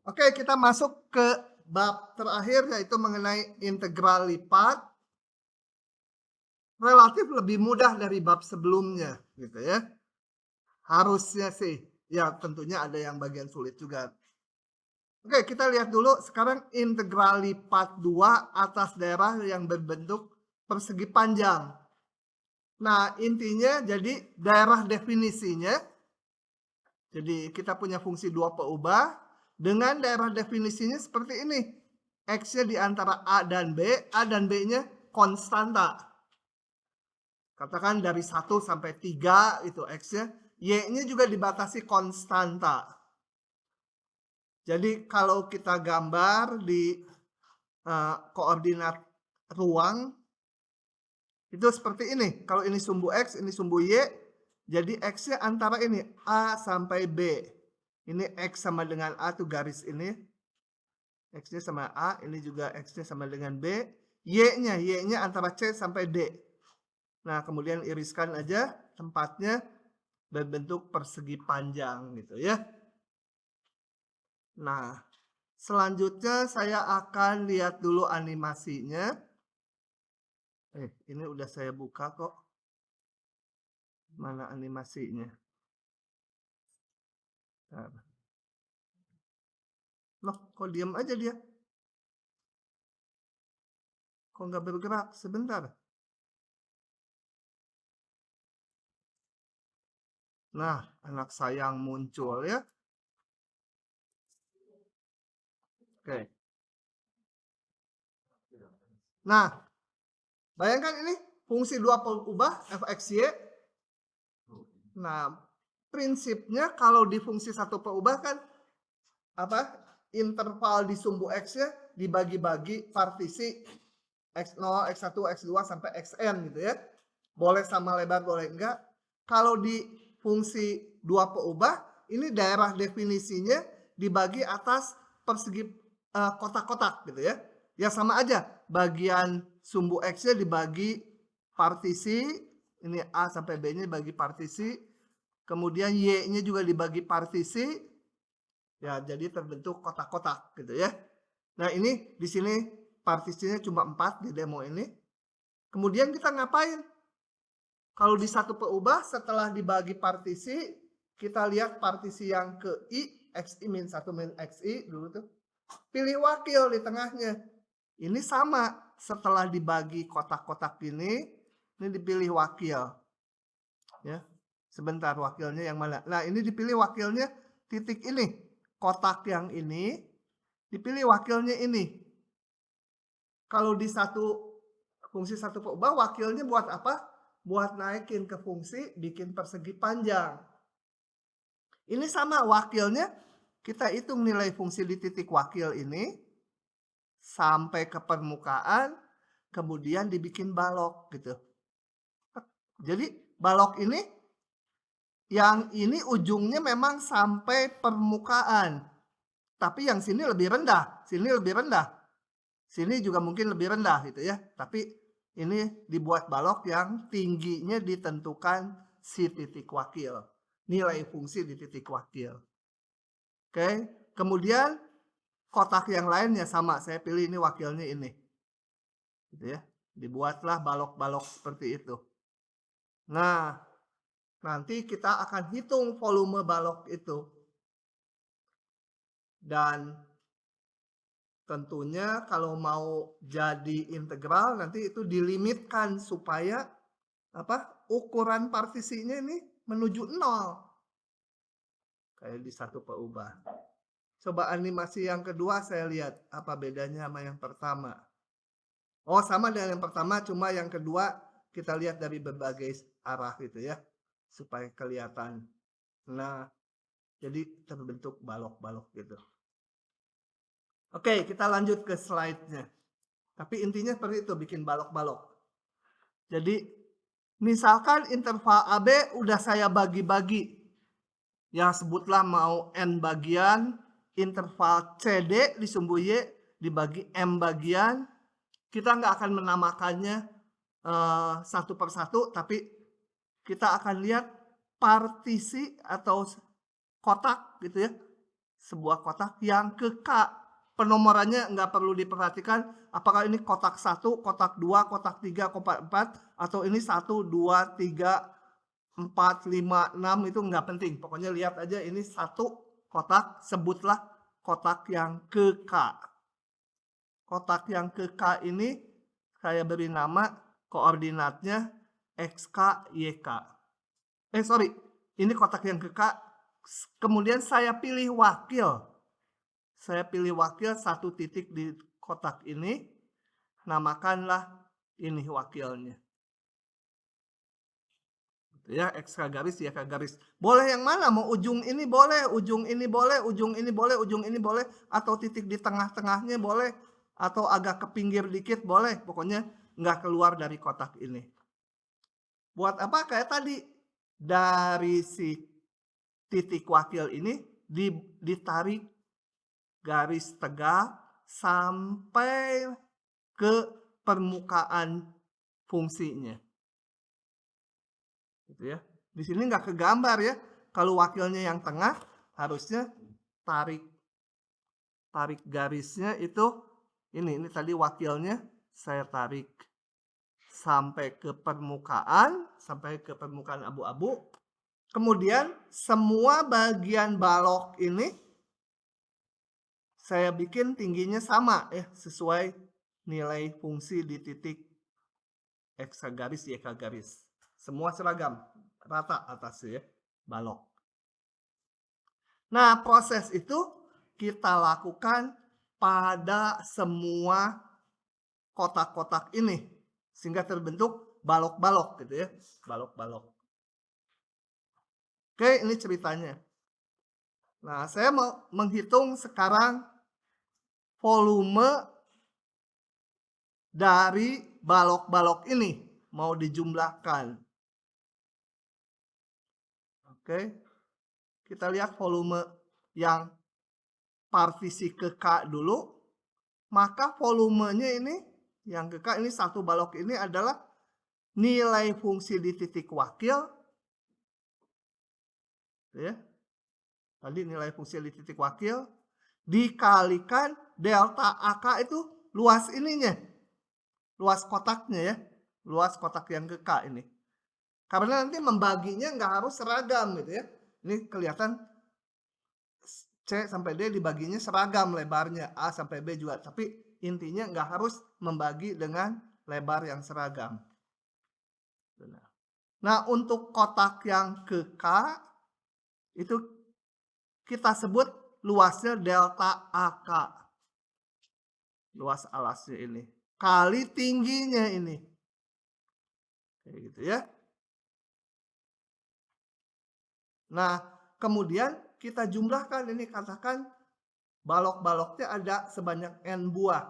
Oke, kita masuk ke bab terakhir yaitu mengenai integral lipat. Relatif lebih mudah dari bab sebelumnya, gitu ya. Harusnya sih. Ya, tentunya ada yang bagian sulit juga. Oke, kita lihat dulu sekarang integral lipat 2 atas daerah yang berbentuk persegi panjang. Nah, intinya jadi daerah definisinya, jadi kita punya fungsi 2 peubah dengan daerah definisinya seperti ini. X-nya di antara A dan B-nya konstanta. Katakan dari 1 sampai 3 itu X-nya. Y-nya juga dibatasi konstanta. Jadi kalau kita gambar di koordinat ruang, itu seperti ini. Kalau ini sumbu X, ini sumbu Y, jadi X-nya antara ini, A sampai B. Ini X sama dengan A tuh garis ini. X-nya sama A, ini juga X-nya sama dengan B. Y-nya antara C sampai D. Nah, kemudian iriskan aja tempatnya berbentuk persegi panjang gitu ya. Nah, selanjutnya saya akan lihat dulu animasinya. Ini udah saya buka kok. Mana animasinya? Nah. Loh, kok diam aja dia? Kok nggak bergerak? Sebentar. Nah, anak sayang muncul ya. Oke. Nah, bayangkan ini fungsi 2 peubah f(x, y). Nah, prinsipnya kalau di fungsi 1 peubah kan apa? Interval di sumbu X-nya dibagi-bagi partisi X0, X1, X2 sampai Xn gitu ya. Boleh sama lebar, boleh enggak. Kalau di fungsi 2 peubah, ini daerah definisinya dibagi atas persegi kotak-kotak gitu ya. Ya sama aja, bagian sumbu X-nya dibagi partisi, ini A sampai B-nya dibagi partisi, kemudian Y-nya juga dibagi partisi, ya jadi terbentuk kotak-kotak gitu ya. Nah ini di sini partisinya cuma 4 di demo ini. Kemudian kita ngapain? Kalau di 1 peubah setelah dibagi partisi, kita lihat partisi yang ke I, XI min 1 min XI dulu tuh. Pilih wakil di tengahnya. Ini sama, setelah dibagi kotak-kotak ini dipilih wakil. Ya. Sebentar, wakilnya yang mana? Nah, ini dipilih wakilnya titik ini. Kotak yang ini dipilih wakilnya ini. Kalau di fungsi 1 peubah, wakilnya buat apa? Buat naikin ke fungsi bikin persegi panjang. Ini sama wakilnya, kita hitung nilai fungsi di titik wakil ini sampai ke permukaan, kemudian dibikin balok gitu. Jadi balok ini, yang ini ujungnya memang sampai permukaan. Tapi yang sini lebih rendah, sini lebih rendah. Sini juga mungkin lebih rendah gitu ya. Tapi ini dibuat balok yang tingginya ditentukan si titik wakil. Nilai fungsi di titik wakil. Oke, kemudian kotak yang lainnya sama. Saya pilih ini wakilnya ini. Gitu ya. Dibuatlah balok-balok seperti itu. Nah, nanti kita akan hitung volume balok itu. Dan tentunya kalau mau jadi integral nanti itu dilimitkan supaya ukuran partisinya ini menuju 0. Kayak di 1 peubah. Coba animasi yang kedua saya lihat apa bedanya sama yang pertama. Oh, sama dengan yang pertama, cuma yang kedua kita lihat dari berbagai arah gitu ya. Supaya kelihatan. Nah, jadi terbentuk balok-balok gitu. Oke, kita lanjut ke slide-nya. Tapi intinya seperti itu, bikin balok-balok. Jadi, misalkan interval AB udah saya bagi-bagi. Ya, sebutlah mau N bagian, interval CD di sumbu Y dibagi M bagian. Kita nggak akan menamakannya satu persatu, tapi kita akan lihat partisi atau kotak gitu ya. sebuah kotak yang ke K. Penomorannya nggak perlu diperhatikan apakah ini kotak 1, kotak 2, kotak 3, kotak 4, atau ini 1, 2, 3, 4, 5, 6, itu nggak penting. Pokoknya lihat aja ini satu kotak, sebutlah kotak yang ke K. Kotak yang ke K ini saya beri nama koordinatnya XK, YK. Ini kotak yang ke K. Kemudian saya pilih wakil. Saya pilih wakil satu titik di kotak ini. Namakanlah ini wakilnya. Ya, XK garis, YK garis. Boleh yang mana? Mau ujung ini boleh, ujung ini boleh, ujung ini boleh, ujung ini boleh. Atau titik di tengah-tengahnya boleh. Atau agak ke pinggir dikit boleh. Pokoknya nggak keluar dari kotak ini. Buat apa? Kayak tadi. Dari si titik wakil ini ditarik garis tegak sampai ke permukaan fungsinya. Gitu ya. Di sini nggak kegambar ya. Kalau wakilnya yang tengah, harusnya tarik garisnya itu ini tadi wakilnya saya tarik sampai ke permukaan abu-abu. Kemudian semua bagian balok ini saya bikin tingginya sama ya, sesuai nilai fungsi di titik X garis, YK garis. Semua seragam, rata atasnya ya, balok. Nah, proses itu kita lakukan pada semua kotak-kotak ini. Sehingga terbentuk balok-balok gitu ya, balok-balok. Oke, ini ceritanya. Nah, saya mau menghitung sekarang volume dari balok-balok ini mau dijumlahkan. Oke. Kita lihat volume yang partisi ke K dulu. Maka volumenya ini yang ke K ini satu balok ini adalah nilai fungsi di titik wakil. Ya. Tadi nilai fungsi di titik wakil dikalikan delta AK itu luas ininya. Luas kotaknya ya. Luas kotak yang ke K ini. Karena nanti membaginya nggak harus seragam gitu ya. Ini kelihatan C sampai D dibaginya seragam lebarnya. A sampai B juga. Tapi intinya nggak harus membagi dengan lebar yang seragam. Nah, untuk kotak yang ke K itu kita sebut luasnya delta AK. Luas alasnya ini. Kali tingginya ini. Kayak gitu ya. Nah, kemudian kita jumlahkan ini, katakan balok-baloknya ada sebanyak N buah.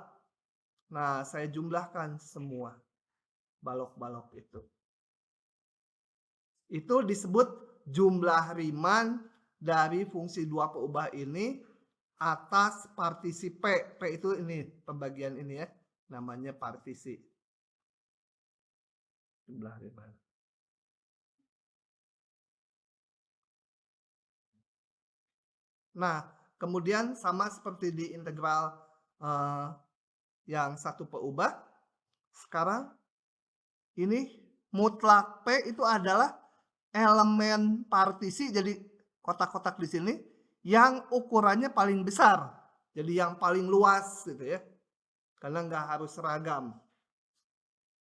Nah, saya jumlahkan semua balok-balok itu. Itu disebut jumlah Riemann dari fungsi dua peubah ini atas partisi P. P itu ini, pembagian ini ya. Namanya partisi. Jumlah Riemann. Nah, kemudian sama seperti di integral yang satu peubah. Sekarang ini mutlak P itu adalah elemen partisi, jadi kotak-kotak di sini yang ukurannya paling besar, jadi yang paling luas gitu ya, karena nggak harus seragam.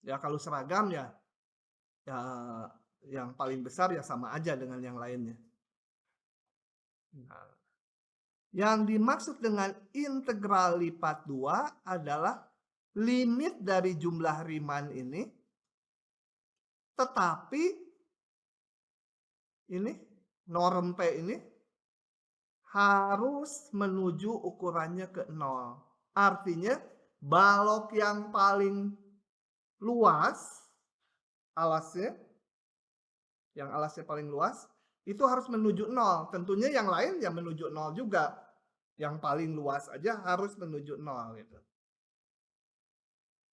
Ya kalau seragam ya yang paling besar ya sama aja dengan yang lainnya. Nah, yang dimaksud dengan integral lipat 2 adalah limit dari jumlah Riemann ini, tetapi ini norm P ini harus menuju ukurannya ke 0. Artinya balok yang paling luas alasnya, yang alasnya paling luas, itu harus menuju 0. Tentunya yang lain ya menuju 0 juga. Yang paling luas aja harus menuju 0 gitu.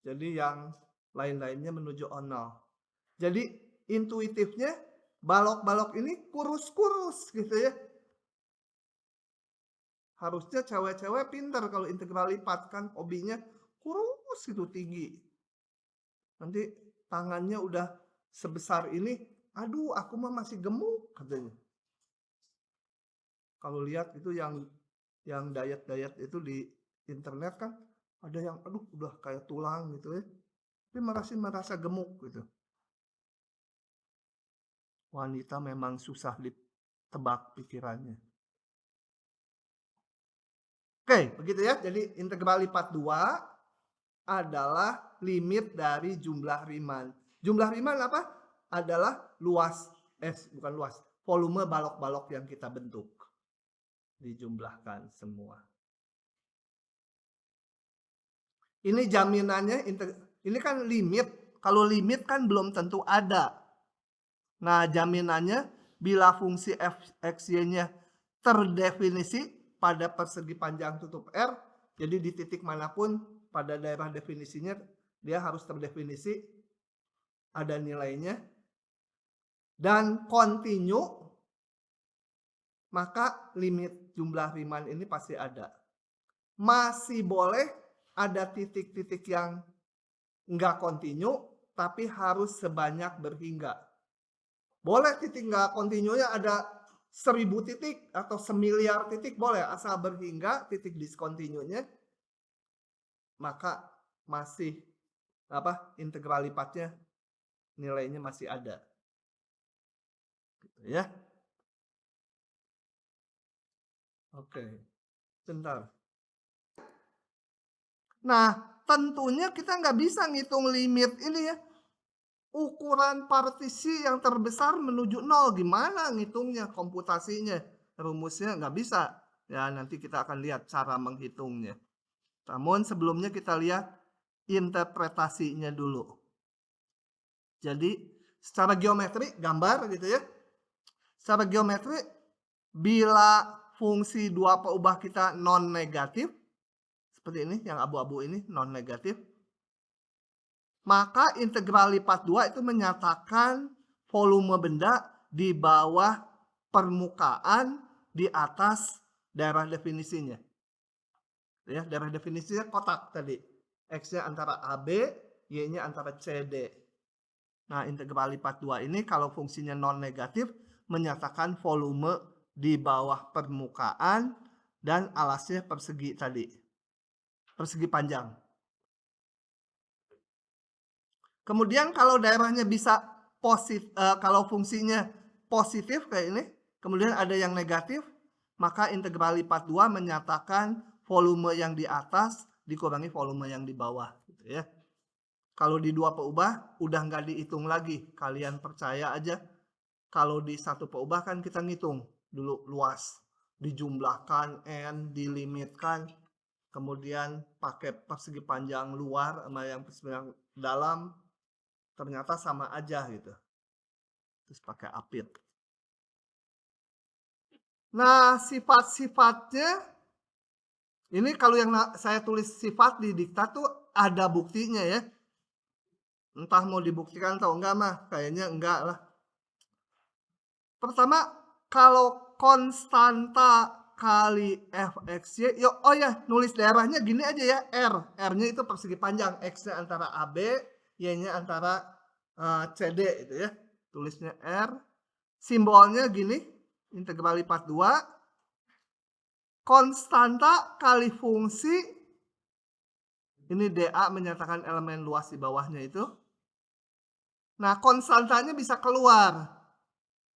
Jadi yang lain-lainnya menuju 0. Jadi intuitifnya balok-balok ini kurus-kurus gitu ya. Harusnya cewek-cewek pintar kalau integral lipat kan hobinya kurus itu tinggi. Nanti tangannya udah sebesar ini, aduh aku mah masih gemuk katanya. Kalau lihat itu yang diet-diet itu di internet kan ada yang aduh udah kayak tulang gitu ya. Tapi masih merasa gemuk gitu. Wanita memang susah ditebak pikirannya. Oke, begitu ya. Jadi integral lipat 2 adalah limit dari jumlah Riemann. Jumlah Riemann apa? Adalah bukan luas, volume balok-balok yang kita bentuk. Dijumlahkan semua. Ini jaminannya, ini kan limit. Kalau limit kan belum tentu ada. Nah, jaminannya bila fungsi f(x,y)-nya terdefinisi pada persegi panjang tutup R, jadi di titik manapun pada daerah definisinya dia harus terdefinisi, ada nilainya, dan kontinu, maka limit jumlah Riemann ini pasti ada. Masih boleh ada titik-titik yang nggak kontinu, tapi harus sebanyak berhingga. Boleh titik nggak kontinunya ada 1000 titik atau semiliar titik boleh, asal berhingga titik diskontinunya, maka masih integral lipatnya nilainya masih ada. Gitu ya. Oke. Bentar. Nah, tentunya kita nggak bisa ngitung limit ini ya. Ukuran partisi yang terbesar menuju 0, gimana ngitungnya, komputasinya, rumusnya nggak bisa. Ya, nanti kita akan lihat cara menghitungnya. Namun sebelumnya kita lihat interpretasinya dulu. Jadi secara geometri, gambar gitu ya. Secara geometri, bila fungsi dua peubah kita non negatif, seperti ini, yang abu-abu ini non negatif, maka integral lipat 2 itu menyatakan volume benda di bawah permukaan di atas daerah definisinya. Ya, daerah definisinya kotak tadi. X-nya antara AB, Y-nya antara CD. Nah, integral lipat 2 ini kalau fungsinya non negatif menyatakan volume di bawah permukaan dan alasnya persegi tadi. Persegi panjang. Kemudian kalau daerahnya bisa positif, kalau fungsinya positif kayak ini, kemudian ada yang negatif, maka integral lipat 2 menyatakan volume yang di atas dikurangi volume yang di bawah. Gitu ya. Kalau di dua peubah udah nggak dihitung lagi, kalian percaya aja. Kalau di satu peubah kan kita ngitung dulu luas, dijumlahkan, n, dilimitkan, kemudian pakai persegi panjang luar sama yang persegi panjang dalam, ternyata sama aja gitu. Terus pakai apit. Nah, sifat-sifatnya ini kalau yang saya tulis sifat di diktat tuh ada buktinya ya. Entah mau dibuktikan atau enggak mah, kayaknya enggak lah. Pertama, kalau konstanta kali f(x,y), oh ya, nulis daerahnya gini aja ya, R. R-nya itu persegi panjang, X-nya antara AB, Y-nya antara CD itu ya. Tulisnya R. Simbolnya gini, integral lipat 2. Konstanta kali fungsi, ini dA menyatakan elemen luas di bawahnya itu. Nah, konstantanya bisa keluar.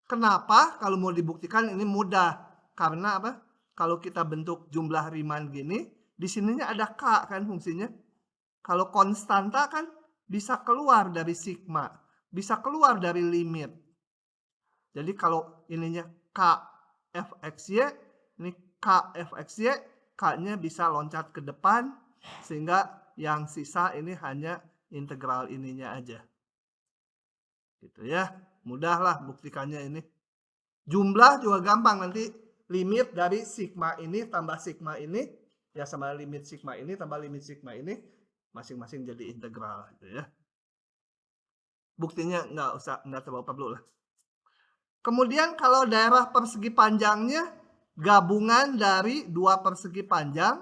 Kenapa? Kalau mau dibuktikan ini mudah. Karena apa? Kalau kita bentuk jumlah Riemann gini, di sininya ada K kan fungsinya. Kalau konstanta kan bisa keluar dari sigma, bisa keluar dari limit. Jadi kalau ininya K f(x,y), ini K f(x,y), K-nya bisa loncat ke depan, sehingga yang sisa ini hanya integral ininya aja. Gitu ya, mudah lah buktikannya ini. Jumlah juga gampang, nanti limit dari sigma ini tambah sigma ini, ya sama limit sigma ini tambah limit sigma ini, masing-masing jadi integral gitu ya. Buktinya nggak terlalu perlu lah. Kemudian kalau daerah persegi panjangnya gabungan dari dua persegi panjang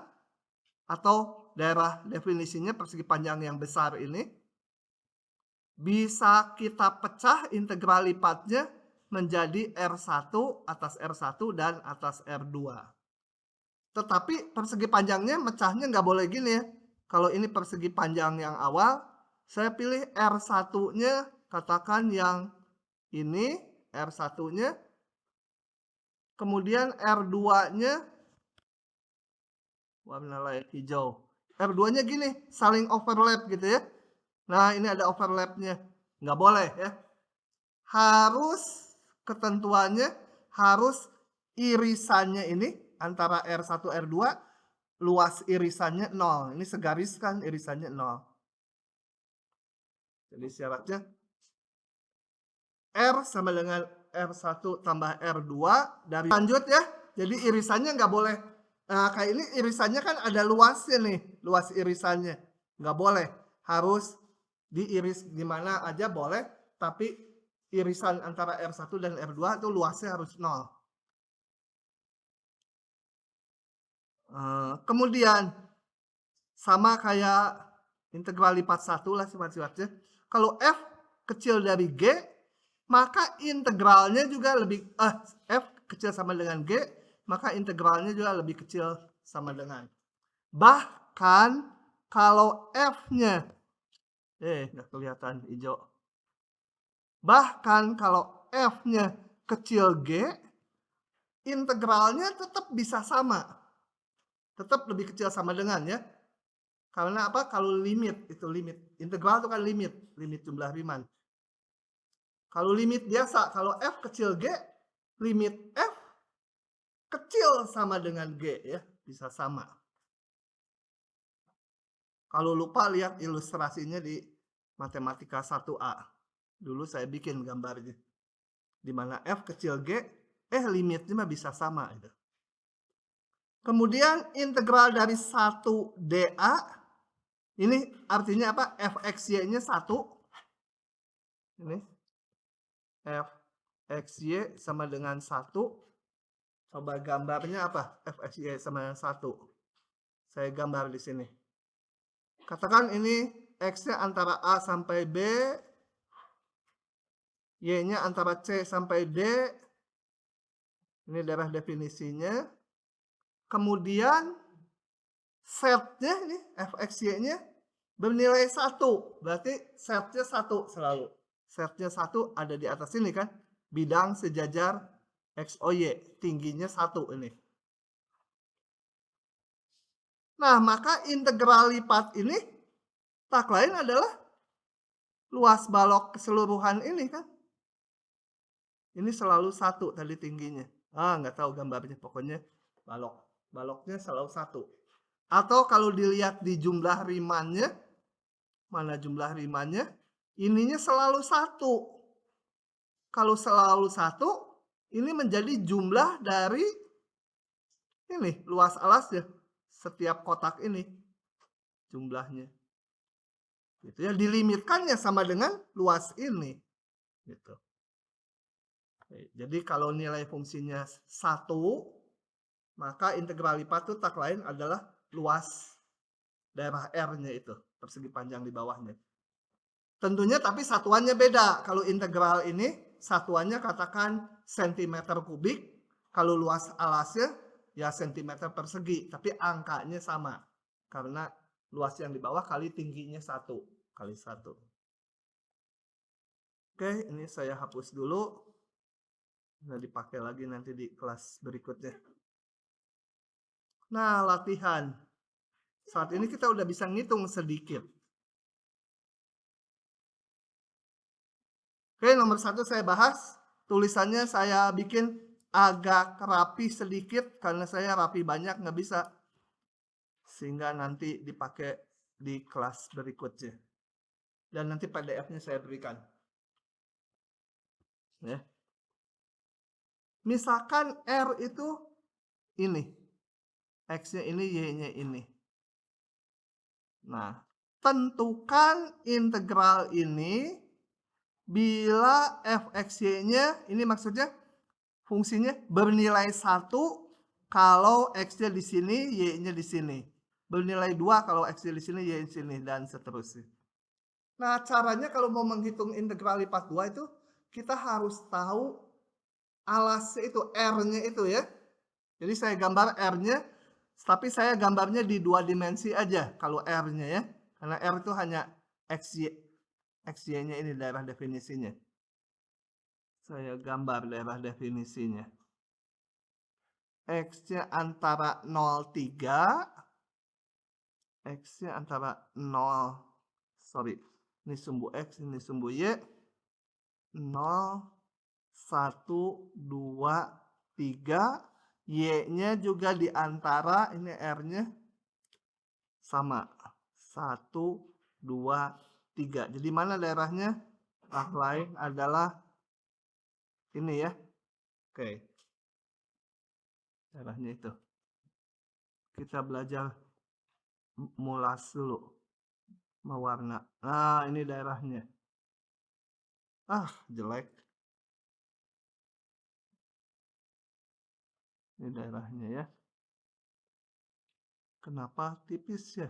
atau daerah definisinya persegi panjang yang besar ini bisa kita pecah integral lipatnya menjadi R1 atas R1 dan atas R2. Tetapi persegi panjangnya mecahnya nggak boleh gini ya. Kalau ini persegi panjang yang awal, saya pilih R1-nya, katakan yang ini, R1-nya, kemudian R2-nya, warna lain hijau. R2-nya gini, saling overlap gitu ya. Nah, ini ada overlapnya. Nggak boleh ya. Harus ketentuannya, harus irisannya ini antara R1, R2, luas irisannya 0. Ini segaris kan irisannya 0. Jadi syaratnya R sama dengan R1 tambah R2 dari lanjut ya. Jadi irisannya nggak boleh. Nah, kayak ini irisannya kan ada luasnya nih. Luas irisannya. Nggak boleh. Harus diiris gimana aja boleh. Tapi irisan antara R1 dan R2 itu luasnya harus 0. Kemudian sama kayak integral lipat 1 lah sifat-sifatnya. Kalau F kecil dari G, maka integralnya juga lebih F kecil sama dengan G, maka integralnya juga lebih kecil sama dengan. Bahkan kalau F-nya nggak kelihatan hijau. Bahkan kalau F-nya kecil G, integralnya tetap bisa sama. Tetap lebih kecil sama dengan ya. Karena apa? Kalau limit, itu limit. Integral itu kan limit jumlah Riemann. Kalau limit biasa, kalau F kecil G, limit F kecil sama dengan G ya, bisa sama. Kalau lupa lihat ilustrasinya di Matematika 1A. Dulu saya bikin gambarnya. Di mana F kecil G, limitnya mah bisa sama. Gitu. Kemudian integral dari 1 dA, ini artinya apa? Fxy-nya 1. Ini. Fxy sama dengan 1. Coba gambarnya apa? Fxy sama dengan 1. Saya gambar di sini. Katakan ini X-nya antara A sampai B. Y-nya antara C sampai D. Ini daerah definisinya. Kemudian setnya ini Fxy-nya bernilai 1. Berarti setnya 1 selalu. Setnya 1 ada di atas sini kan. Bidang sejajar XOY. Tingginya 1 ini. Nah, maka integral lipat ini tak lain adalah luas balok keseluruhan ini kan. Ini selalu 1 tadi tingginya. Nggak tahu gambarnya. Pokoknya balok. Baloknya selalu 1. Atau kalau dilihat di jumlah Riemann-nya, mana jumlah Riemann-nya? Ininya selalu 1. Kalau selalu 1, ini menjadi jumlah dari ini, luas alasnya. Setiap kotak ini jumlahnya. Gitu ya, dilimitkannya sama dengan luas ini. Gitu. Jadi kalau nilai fungsinya 1, maka integral lipat itu tak lain adalah luas daerah R-nya itu, persegi panjang di bawahnya. Tentunya tapi satuannya beda. Kalau integral ini satuannya katakan sentimeter kubik, kalau luas alasnya ya sentimeter persegi, tapi angkanya sama. Karena luas yang di bawah kali tingginya 1 kali 1. Oke, ini saya hapus dulu. Nah, dipakai lagi nanti di kelas berikutnya. Nah, latihan. Saat ini kita udah bisa ngitung sedikit. Oke, nomor 1 saya bahas. Tulisannya saya bikin agak rapi sedikit karena saya rapi banyak nggak bisa. Sehingga nanti dipakai di kelas berikutnya. Dan nanti PDF-nya saya berikan. Ya. Misalkan R itu ini. X-nya ini, Y-nya ini. Nah, tentukan integral ini bila Fxy-nya, ini maksudnya fungsinya bernilai 1 kalau X-nya di sini, Y-nya di sini. Bernilai 2 kalau X-nya di sini, Y di sini, dan seterusnya. Nah, caranya kalau mau menghitung integral lipat 2 itu, kita harus tahu alasnya itu, R-nya itu ya. Jadi saya gambar R-nya, tapi saya gambarnya di 2 dimensi aja kalau R-nya ya. Karena R itu hanya XY-nya ini daerah definisinya. Saya gambar daerah definisinya. X-nya antara 0,3. X-nya antara 0. Sorry. Ini sumbu X, ini sumbu Y. 0, 1, 2, 3. Y-nya juga di antara, ini R-nya sama. 1, 2, 3. Jadi mana daerahnya? Lain adalah ini ya. Oke. Daerahnya itu. Kita belajar mulas dulu. Mewarna. Nah, ini daerahnya. Ah, jelek. Ini daerahnya ya. Kenapa tipis ya?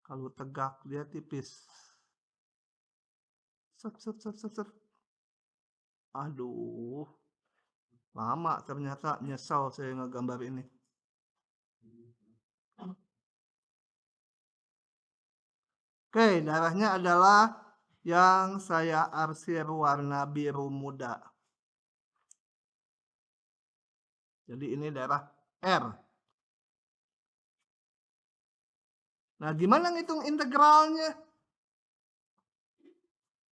Kalau tegak dia tipis. Set, set, set, set, set. Aduh. Lama ternyata, nyesal saya ngegambar ini. Oke, daerahnya adalah yang saya arsir warna biru muda. Jadi ini daerah R. Nah, gimana ngitung integralnya?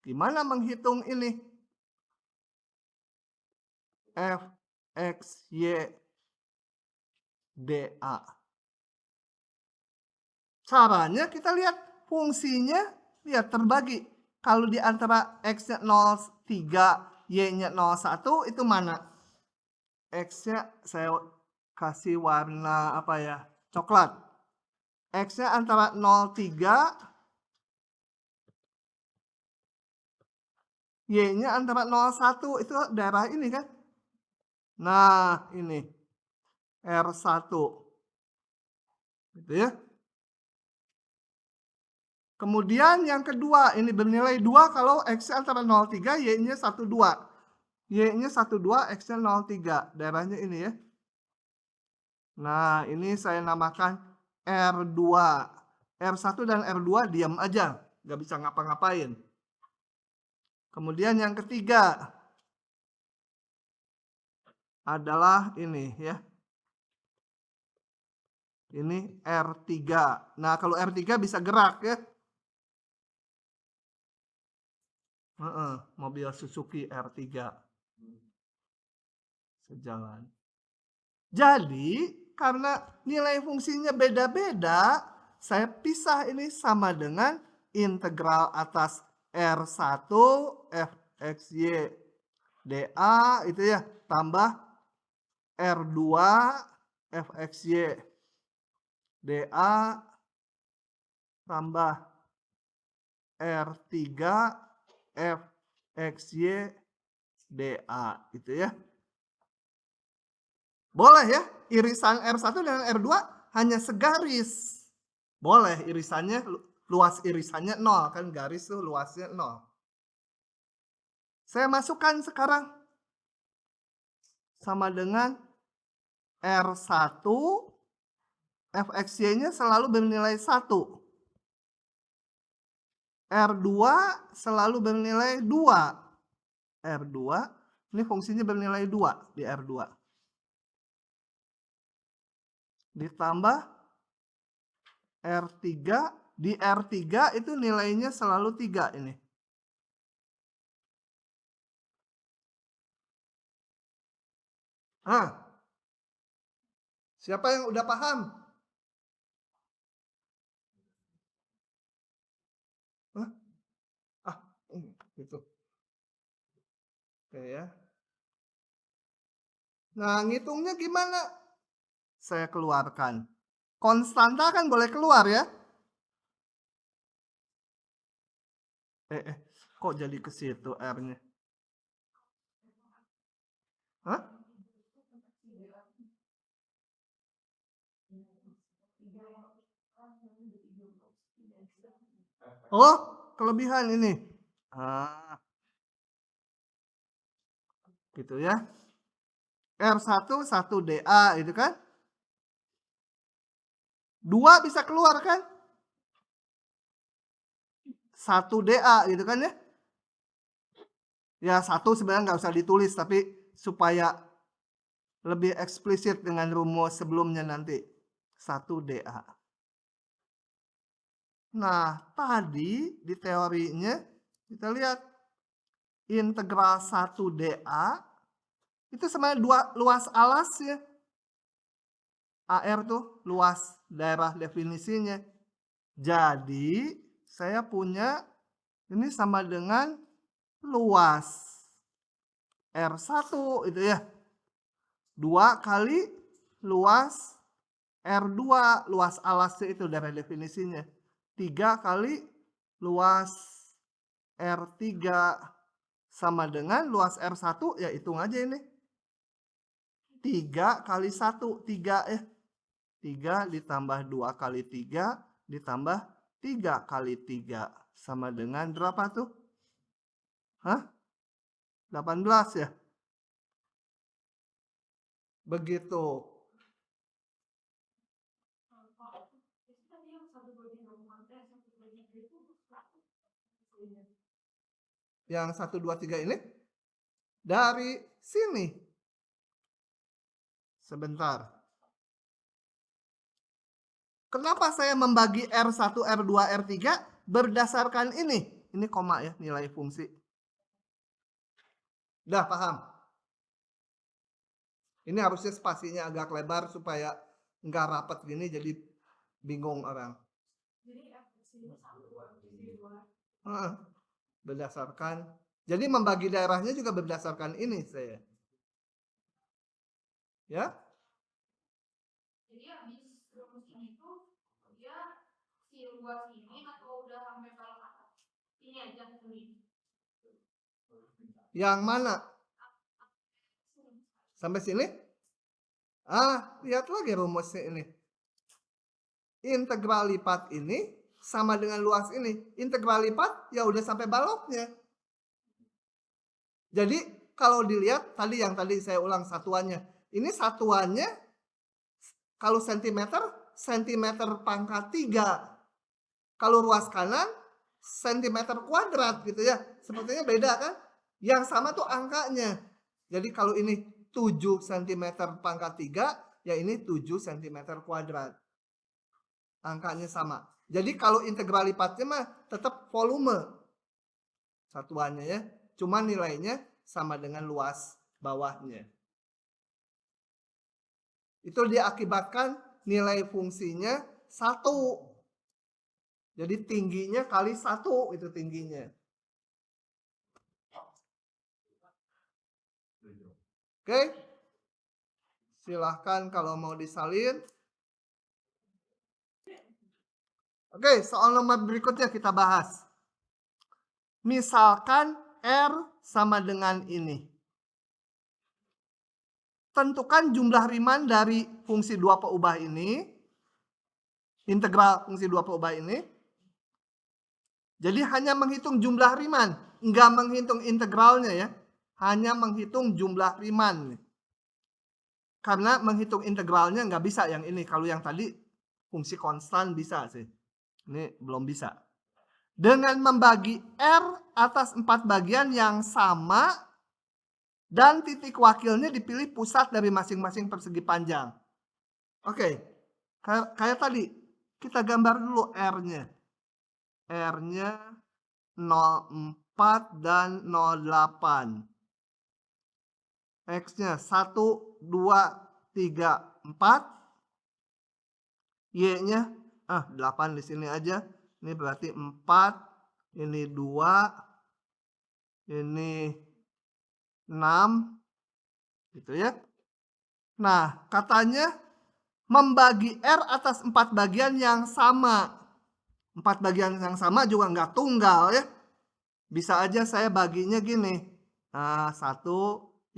Gimana menghitung ini? F, X, Y, dA. Caranya kita lihat fungsinya, lihat terbagi. Kalau di antara X-nya 0,3, Y-nya 0,1 itu mana? X-nya saya kasih warna apa ya? Coklat. X-nya antara 0,3, Y-nya antara 0,1, itu daerah ini kan? Nah, ini R1. Gitu ya. Kemudian yang kedua, ini bernilai 2 kalau X-nya antara 0,3, Y-nya 1,2. Y-nya 1,2, X-nya 0,3. Daerahnya ini ya. Nah, ini saya namakan R2. R1 dan R2 diam aja. Nggak bisa ngapa-ngapain. Kemudian yang ketiga adalah ini ya. Ini R3. Nah, kalau R3 bisa gerak ya. Mobil Suzuki R3 sejalan. Jadi karena nilai fungsinya beda-beda, saya pisah ini sama dengan integral atas R1 fxy dA itu ya, tambah R2 fxy dA tambah R3 fxy dA gitu ya. Boleh ya, irisan R1 dan R2 hanya segaris. Boleh irisannya, luas irisannya 0, kan garis tuh luasnya 0. Saya masukkan sekarang sama dengan R1, fxy-nya selalu bernilai 1. R2 selalu bernilai 2. R2, ini fungsinya bernilai 2 di R2. Ditambah R3, di R3 itu nilainya selalu 3 ini. Nah, siapa yang udah paham? Hah? Gitu. Oke ya. Nah, ngitungnya gimana? Saya keluarkan. Konstanta kan boleh keluar ya? Kok jadi ke situ R-nya? Hah? Oh, kelebihan ini. Gitu ya. R1 1 DA itu kan. 2 bisa keluar kan? 1 DA gitu kan ya. Ya 1 sebenarnya nggak usah ditulis, tapi supaya lebih eksplisit dengan rumus sebelumnya nanti. 1 DA. Nah, tadi di teorinya kita lihat integral 1 DA itu sebenarnya luas alasnya. AR tuh luas daerah definisinya. Jadi, saya punya ini sama dengan luas R1 itu ya. 2 kali luas R2, luas alasnya itu daerah definisinya. 3 kali luas R3 sama dengan luas R1, ya hitung aja ini. 3 kali 1, 3 ya. 3 ditambah 2 kali 3 ditambah 3 kali 3 sama dengan berapa tuh? Hah? 18 ya? Begitu. Yang 1, 2, 3 ini dari sini. Sebentar. Kenapa saya membagi R1, R2, R3 berdasarkan ini? Ini koma ya, nilai fungsi. Udah paham? Ini harusnya spasinya agak lebar supaya nggak rapat gini, jadi bingung orang. Berdasarkan. Jadi membagi daerahnya juga berdasarkan ini saya. Ya? Jadi habis rumus ini tuh dia si luas ini atau udah sampai kalau ini aja ini. Yang mana? Sampai sini? Lihat lagi rumusnya ini. Integral lipat ini sama dengan luas ini. Integral lipat ya udah sampai baloknya. Jadi kalau dilihat tadi yang tadi saya ulang satuannya. Ini satuannya kalau sentimeter pangkat 3. Kalau ruas kanan sentimeter kuadrat gitu ya. Sepertinya beda kan? Yang sama tuh angkanya. Jadi kalau ini 7 cm pangkat 3, ya ini 7 cm kuadrat. Angkanya sama. Jadi kalau integral lipatnya mah tetap volume satuannya ya. Cuma nilainya sama dengan luas bawahnya. Itu diakibatkan nilai fungsinya 1. Jadi tingginya kali 1 itu tingginya. Oke? Silahkan kalau mau disalin. Oke, soal nomor berikutnya kita bahas. Misalkan R sama dengan ini. Tentukan jumlah Riemann dari fungsi 2 peubah ini. Integral fungsi 2 peubah ini. Jadi hanya menghitung jumlah Riemann. Enggak menghitung integralnya ya. Hanya menghitung jumlah Riemann. Karena menghitung integralnya nggak bisa yang ini. Kalau yang tadi fungsi konstan bisa sih. Ini belum bisa. Dengan membagi R atas 4 bagian yang sama dan titik wakilnya dipilih pusat dari masing-masing persegi panjang. Oke, kayak tadi kita gambar dulu R-nya. R-nya 0,4 dan 0,8. X-nya 1, 2, 3, 4. Y-nya 8 di sini aja. Ini berarti 4, ini 2, ini 6, gitu ya. Nah, katanya membagi R atas 4 bagian yang sama. 4 bagian yang sama juga nggak tunggal ya. Bisa aja saya baginya gini. 1,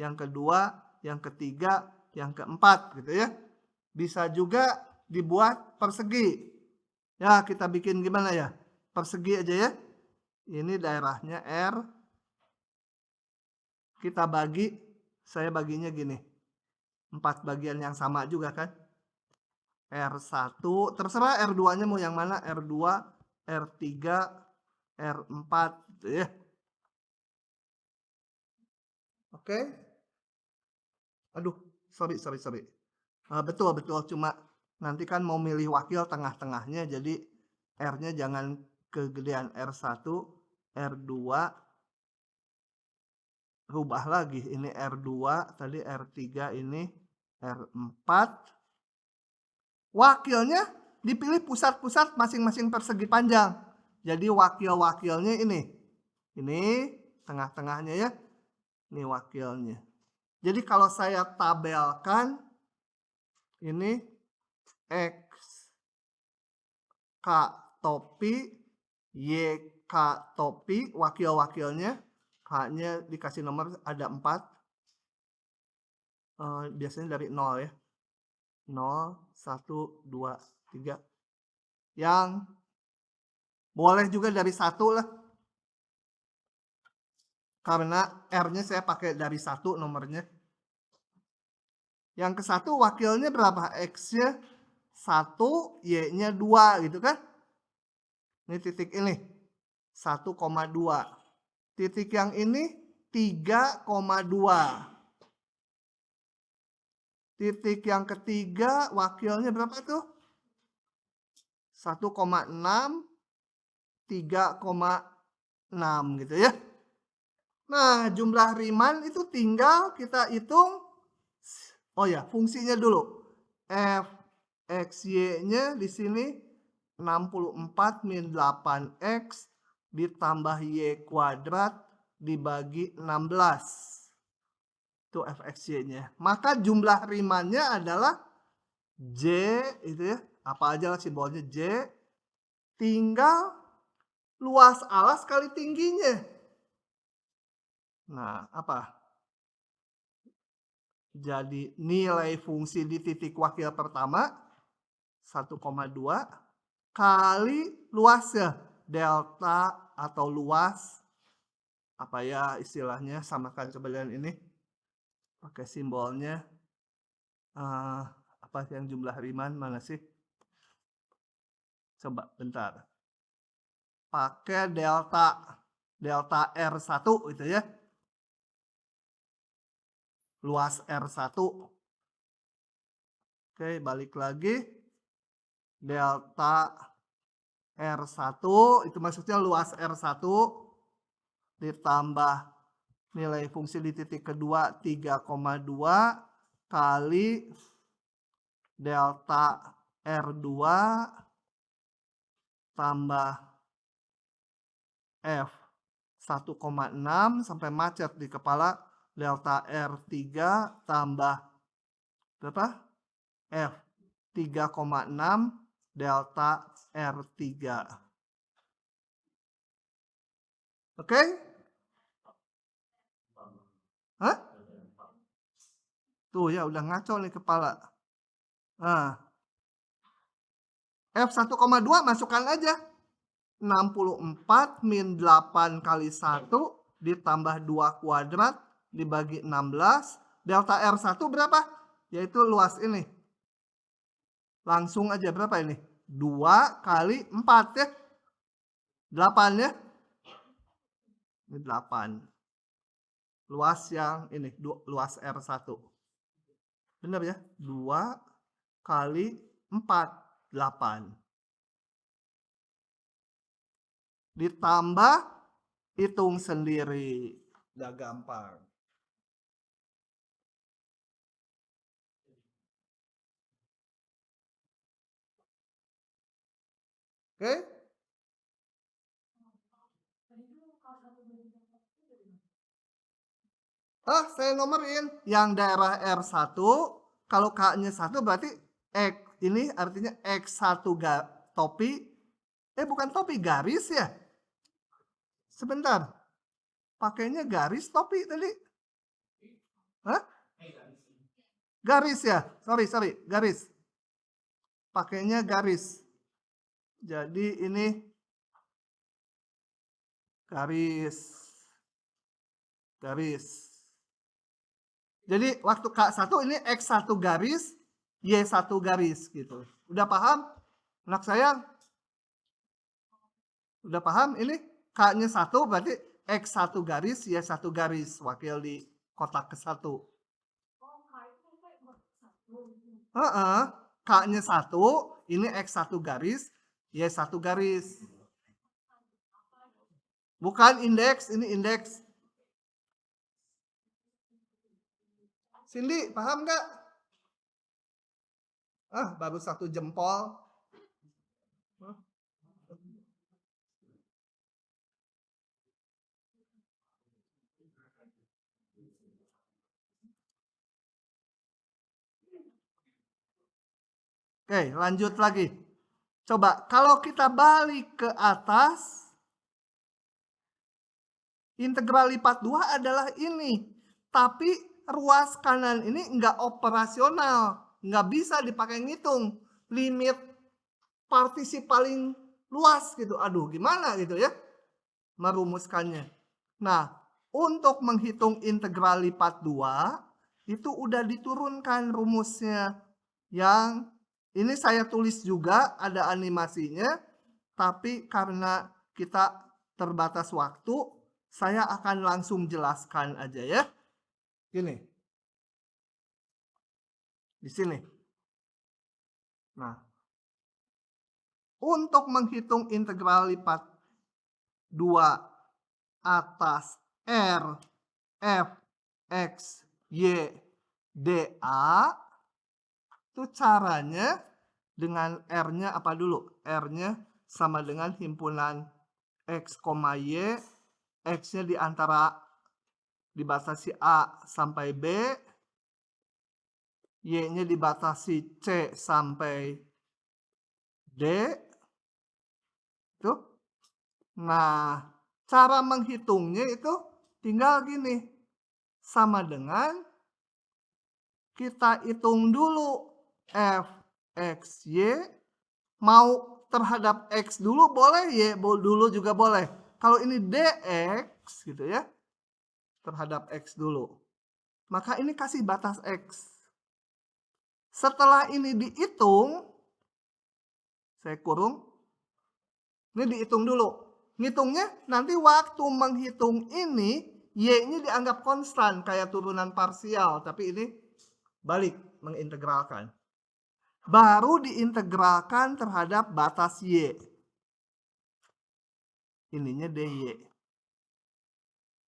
yang kedua, yang ketiga, yang keempat gitu ya. Bisa juga dibuat persegi. Ya, kita bikin gimana ya? Persegi aja ya. Ini daerahnya R. Kita bagi, saya baginya gini. 4 bagian yang sama juga kan. R1, terserah R2-nya mau yang mana, R2, R3, R4 gitu ya. Oke. Aduh, sorry. Betul, cuma nanti kan mau milih wakil tengah-tengahnya, jadi R-nya jangan kegedean R1, R2, rubah lagi, ini R2, tadi R3, ini R4. Wakilnya dipilih pusat-pusat masing-masing persegi panjang. Jadi wakil-wakilnya ini tengah-tengahnya ya, ini wakilnya. Jadi kalau saya tabelkan, ini X K topi, Y K topi, wakil-wakilnya, K-nya dikasih nomor ada 4. Biasanya dari 0 ya. 0, 1, 2, 3. Yang boleh juga dari 1 lah. Karena R-nya saya pakai dari 1 nomornya. Yang ke 1 wakilnya berapa? X-nya 1, Y-nya 2 gitu kan. Ini titik ini 1,2. Titik yang ini 3,2. Titik yang ketiga wakilnya berapa tuh? 1,6, 3,6 gitu ya. Nah, jumlah Riemann itu tinggal kita hitung. Oh ya, fungsinya dulu. F X Y-nya di sini 64 min 8X ditambah Y kuadrat dibagi 16. Itu fxy-nya. Maka jumlah Riemann-nya adalah J, itu ya, apa aja lah simbolnya J, tinggal luas alas kali tingginya. Nah, apa? Jadi nilai fungsi di titik wakil pertama 1,2 kali luasnya, delta atau luas, apa ya istilahnya, samakan coba dengan ini. Pakai simbolnya apa yang jumlah Riemann mana sih? Coba bentar. Pakai delta R1 itu ya. Luas R1. Oke, balik lagi. Delta R1 itu maksudnya luas R1 ditambah nilai fungsi di titik kedua 3,2 kali delta R2 tambah F 1,6 sampai macet di kepala, delta R3 tambah berapa? F 3,6 delta R3. Oke? Hah? Tuh ya udah ngaco nih kepala. Nah, F 1,2 masukkan aja. 64 min 8 kali 1 ditambah 2 kuadrat dibagi 16. Delta R1 berapa? Yaitu luas ini. Langsung aja berapa ini? 2 kali 4 ya. 8 ya. Ini 8. Luas yang ini, luas R1. Benar ya? 2 kali 4, 8. Ditambah, hitung sendiri. Udah gampang. Oke? Saya nomorin. Yang daerah R1, kalau K-nya 1 berarti X. Ini artinya X1 topi. Bukan topi, garis ya. Sebentar. Pakainya garis topi tadi. Hah? Garis ya. Sorry, garis. pakainya garis. Jadi ini garis. Jadi waktu K1 ini X1 garis, Y1 garis gitu. Udah paham? Anak sayang? Udah paham? Ini K-nya 1 berarti X1 garis, Y1 garis. Wakil di kotak ke-1. K-nya 1, ini X1 garis, Y1 garis. Bukan indeks, ini indeks. Cindy, paham nggak? Baru 1 jempol. Oke, lanjut lagi. Coba, kalau kita balik ke atas, integral lipat 2 adalah ini. Tapi ruas kanan ini nggak operasional. Nggak bisa dipakai ngitung. Limit partisip paling luas gitu. Aduh, gimana gitu ya merumuskannya. Nah, untuk menghitung integral lipat 2, itu udah diturunkan rumusnya. Yang ini saya tulis juga, ada animasinya. Tapi karena kita terbatas waktu, saya akan langsung jelaskan aja ya. Gini. Di sini. Nah, untuk menghitung integral lipat 2 atas R, F, X, Y, dA, itu caranya dengan R-nya apa dulu? R-nya sama dengan himpunan X, Y, X-nya di antara dibatasi A sampai B, Y-nya dibatasi C sampai D. Tuh. Nah, cara menghitungnya itu tinggal gini. Sama dengan kita hitung dulu F, X, Y. Mau terhadap X dulu boleh, Y dulu juga boleh. Kalau ini DX gitu ya. Terhadap X dulu. Maka ini kasih batas X. Setelah ini dihitung, saya kurung. Ini dihitung dulu. Ngitungnya nanti waktu menghitung ini, Y-nya dianggap konstan kayak turunan parsial. Tapi ini balik mengintegralkan. Baru diintegralkan terhadap batas Y. Ininya DY.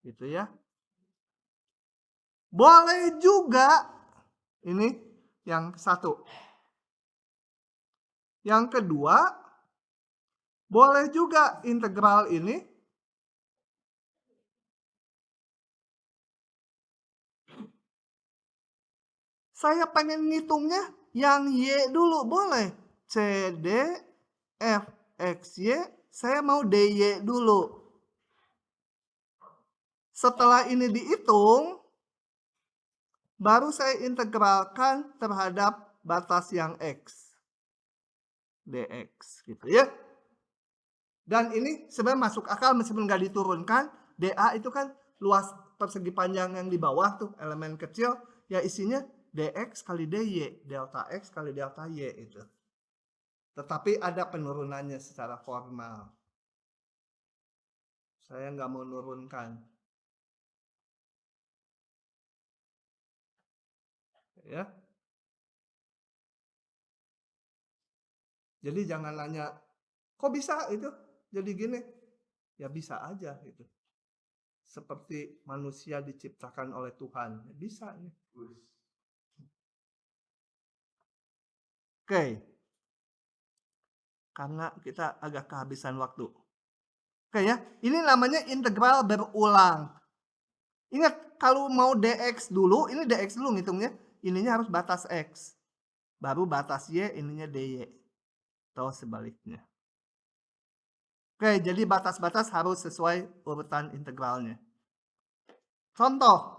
Gitu ya. Boleh juga. Ini yang satu. Yang kedua, boleh juga integral ini saya pengen ngitungnya yang Y dulu, boleh. CD, F, X, Y, saya mau DY dulu. Setelah ini dihitung, baru saya integralkan terhadap batas yang X. DX gitu ya. Dan ini sebenarnya masuk akal meskipun nggak diturunkan. DA itu kan luas persegi panjang yang di bawah tuh, elemen kecil. Ya isinya DX kali DY, delta X kali delta Y itu. Tetapi ada penurunannya secara formal. Saya nggak mau nurunkan. Ya. Jadi jangan nanya, kok bisa itu jadi gini? Ya bisa aja gitu. Seperti manusia diciptakan oleh Tuhan. Bisa ya. Oke. Karena kita agak kehabisan waktu. Oke ya, ini namanya integral berulang. Ingat, kalau mau dx dulu, ini dx dulu ngitungnya. Ininya harus batas x. Baru batas y, ininya dy. Atau sebaliknya. Oke, jadi batas-batas harus sesuai urutan integralnya. Contoh.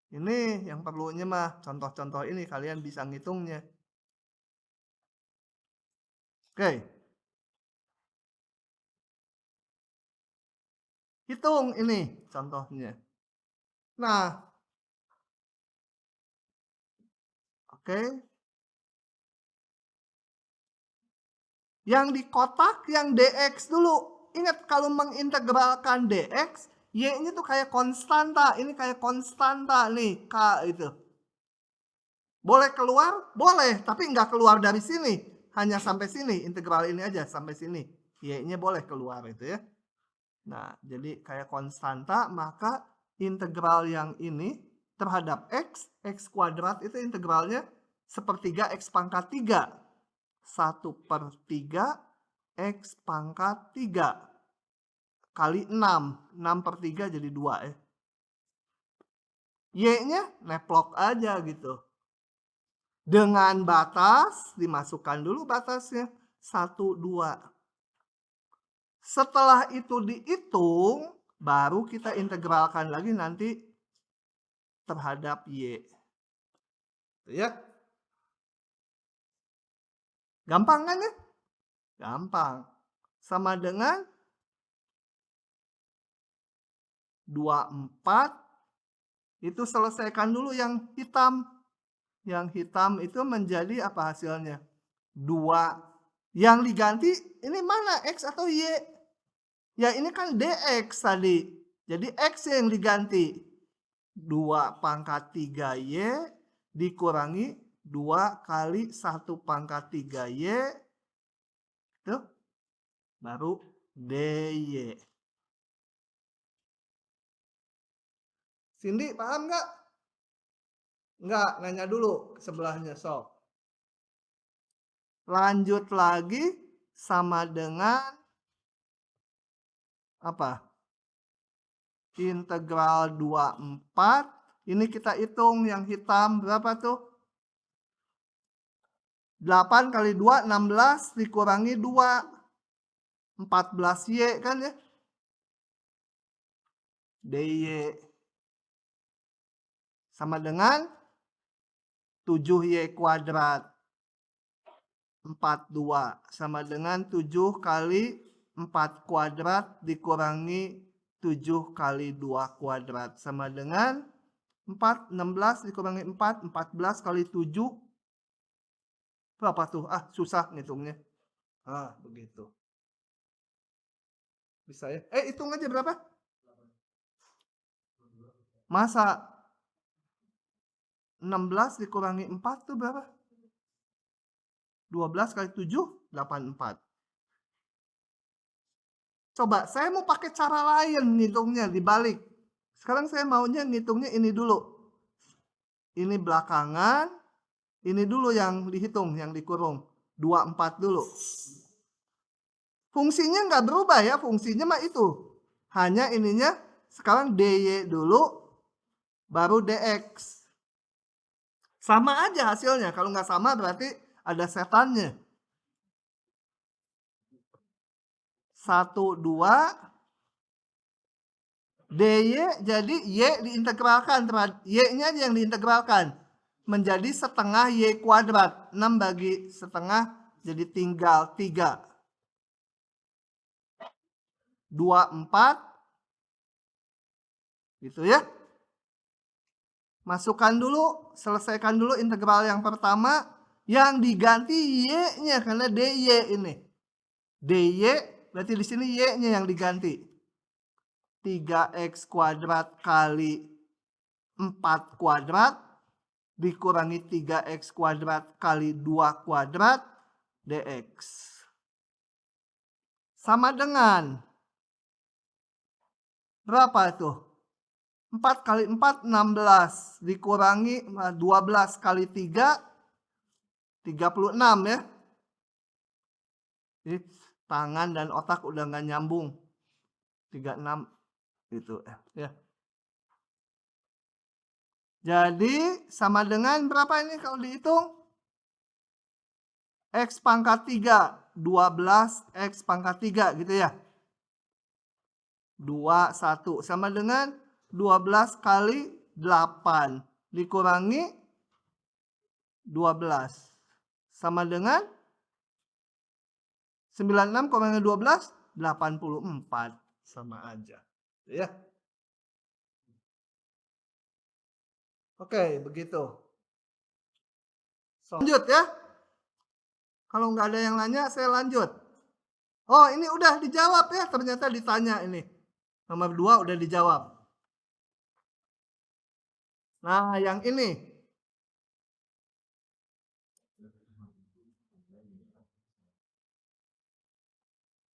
Ini yang perlunya mah, contoh-contoh ini kalian bisa ngitungnya. Oke. Hitung ini contohnya. Nah, oke. Yang di kotak yang dx dulu. Ingat kalau mengintegralkan dx, y-nya tuh kayak konstanta. Ini kayak konstanta nih, K itu. Boleh keluar? Boleh, tapi nggak keluar dari sini. Hanya sampai sini, integral ini aja sampai sini. Y-nya boleh keluar itu ya. Nah, jadi kayak konstanta, maka integral yang ini terhadap x kuadrat itu integralnya sepertiga x pangkat 3. 1/3 X pangkat 3 kali 6. 6/3 jadi 2 ya. Y-nya neplok aja gitu. Dengan batas, dimasukkan dulu batasnya. 1, 2. Setelah itu dihitung, baru kita integralkan lagi nanti terhadap Y. Ya. Gampang kan ya? Gampang. Sama dengan 24. Itu selesaikan dulu yang hitam. Yang hitam itu menjadi apa hasilnya? 2. Yang diganti ini mana? X atau Y? Ya ini kan dx tadi. Jadi X yang diganti. 2 pangkat 3Y dikurangi 2 kali 1 pangkat 3Y. Itu baru dy. Cindy paham nggak? Nggak, nanya dulu sebelahnya sok. Lanjut lagi sama dengan apa? Integral 24. Ini kita hitung yang hitam berapa tuh? 8 kali 2, 16 dikurangi 2. 14Y kan ya? dy. Sama dengan 7Y kuadrat. 42 sama dengan 7 kali 4 kuadrat dikurangi 7 kali 2 kuadrat. Sama dengan 4, 16 dikurangi 4, 14 kali 7. Berapa tuh? Ah, susah ngitungnya. Ah, begitu. Bisa ya? Hitung aja berapa? Masa 16 dikurangi 4 tuh berapa? 12 kali 7, 84. Coba, saya mau pakai cara lain ngitungnya, dibalik. Sekarang saya maunya ngitungnya ini dulu. Ini belakangan, ini dulu yang dihitung, yang dikurung. 24 dulu. Fungsinya nggak berubah ya, fungsinya mah itu. Hanya ininya sekarang dy dulu, baru dx. Sama aja hasilnya, kalau nggak sama berarti ada setannya. 1, 2. dy jadi y diintegralkan. Y-nya yang diintegralkan. Menjadi setengah y kuadrat. 6 bagi setengah jadi tinggal 3. 24. Gitu ya. Masukkan dulu, selesaikan dulu integral yang pertama. Yang diganti y-nya karena dy ini. dy berarti di sini y-nya yang diganti. 3x kuadrat kali 4 kuadrat dikurangi 3x kuadrat kali 2 kuadrat dx. Sama dengan berapa itu? 4 kali 4, 16. Dikurangi 12 kali 3, 36 ya. Jadi tangan dan otak udah nggak nyambung. 36 itu ya. Jadi sama dengan berapa ini kalau dihitung? X pangkat 3. 12 X pangkat 3 gitu ya. 2, 1. Sama dengan 12 kali 8. Dikurangi 12. Sama dengan 96 kurang 12, 84. Sama aja. Ya. Oke, begitu. Lanjut ya. Kalau nggak ada yang nanya, saya lanjut. Oh, ini udah dijawab ya. Ternyata ditanya ini. Nomor 2 udah dijawab. Nah, yang ini.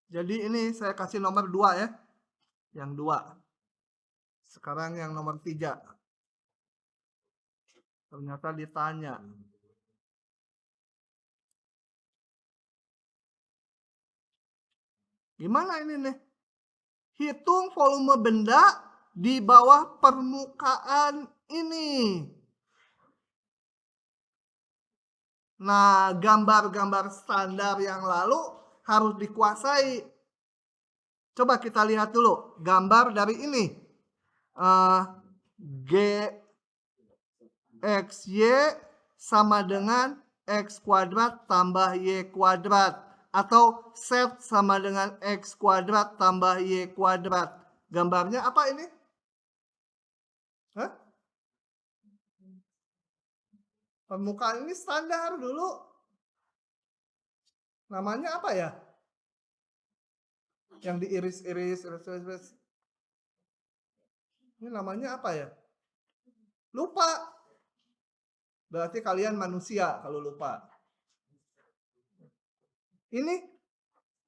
Jadi ini saya kasih nomor 2 ya. Yang 2. Sekarang yang nomor 3. Ternyata ditanya. Gimana ini nih? Hitung volume benda di bawah permukaan ini. Nah, gambar-gambar standar yang lalu harus dikuasai. Coba kita lihat dulu gambar dari ini. G X Y sama dengan X kuadrat tambah Y kuadrat. Atau Z sama dengan X kuadrat tambah Y kuadrat. Gambarnya apa ini? Hah? Permukaan ini standar dulu. Namanya apa ya? Yang diiris-iris. Ini namanya apa ya? Lupa. Berarti kalian manusia kalau lupa. Ini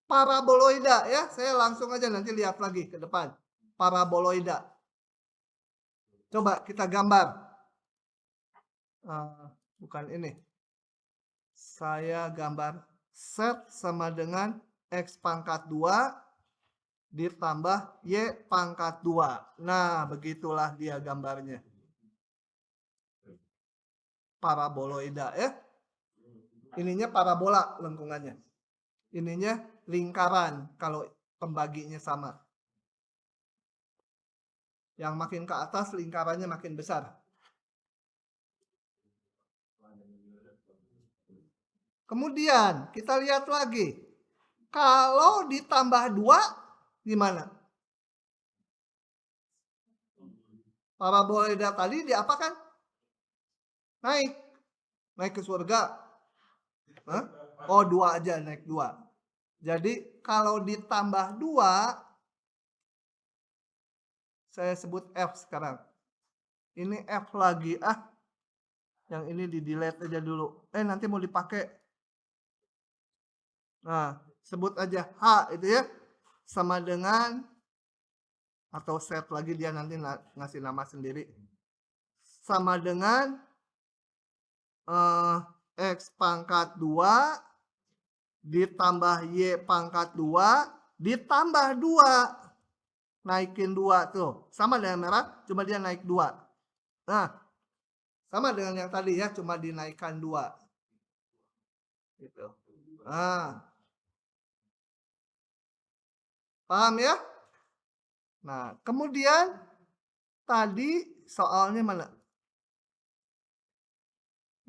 paraboloida ya. Saya langsung aja nanti lihat lagi ke depan. Paraboloida. Coba kita gambar. Bukan ini. Saya gambar Z sama dengan X pangkat 2 ditambah Y pangkat 2. Nah, begitulah dia gambarnya. Paraboloida ya. Ininya parabola lengkungannya. Ininya lingkaran kalau pembaginya sama. Yang makin ke atas lingkarannya makin besar. Kemudian kita lihat lagi. Kalau ditambah 2 gimana? Paraboloida tadi diapakan? Naik. Naik ke surga. Hah? Oh, 2 aja, naik 2. Jadi kalau ditambah 2, saya sebut F sekarang. Ini F lagi. Yang ini di delete aja dulu. Nanti mau dipakai. Nah, sebut aja H itu ya. Sama dengan, atau set lagi dia nanti ngasih nama sendiri. Sama dengan X pangkat 2 ditambah Y pangkat 2 ditambah 2. Naikin 2 tuh. Sama dengan merah, cuma dia naik 2. Nah, sama dengan yang tadi ya, cuma dinaikkan 2. Gitu. Nah. Paham ya? Nah, kemudian tadi soalnya mana?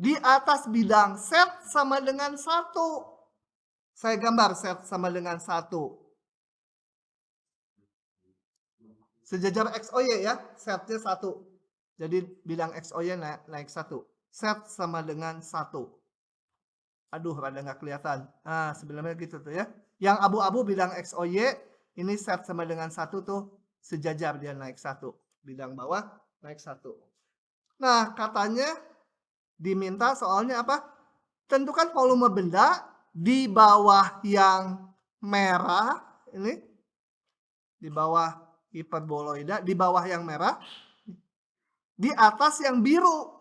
Di atas bidang set sama dengan 1. Saya gambar set sama dengan 1. Sejajar XOY ya, setnya 1. Jadi bidang XOY naik 1. Set sama dengan 1. Aduh, rada nggak kelihatan. Nah, sebenarnya gitu tuh ya. Yang abu-abu bidang XOY, ini set sama dengan 1 tuh sejajar dia naik 1. Bidang bawah naik 1. Nah, katanya diminta soalnya apa? Tentukan volume benda di bawah yang merah. Ini. Di bawah hiperboloida. Di bawah yang merah. Di atas yang biru.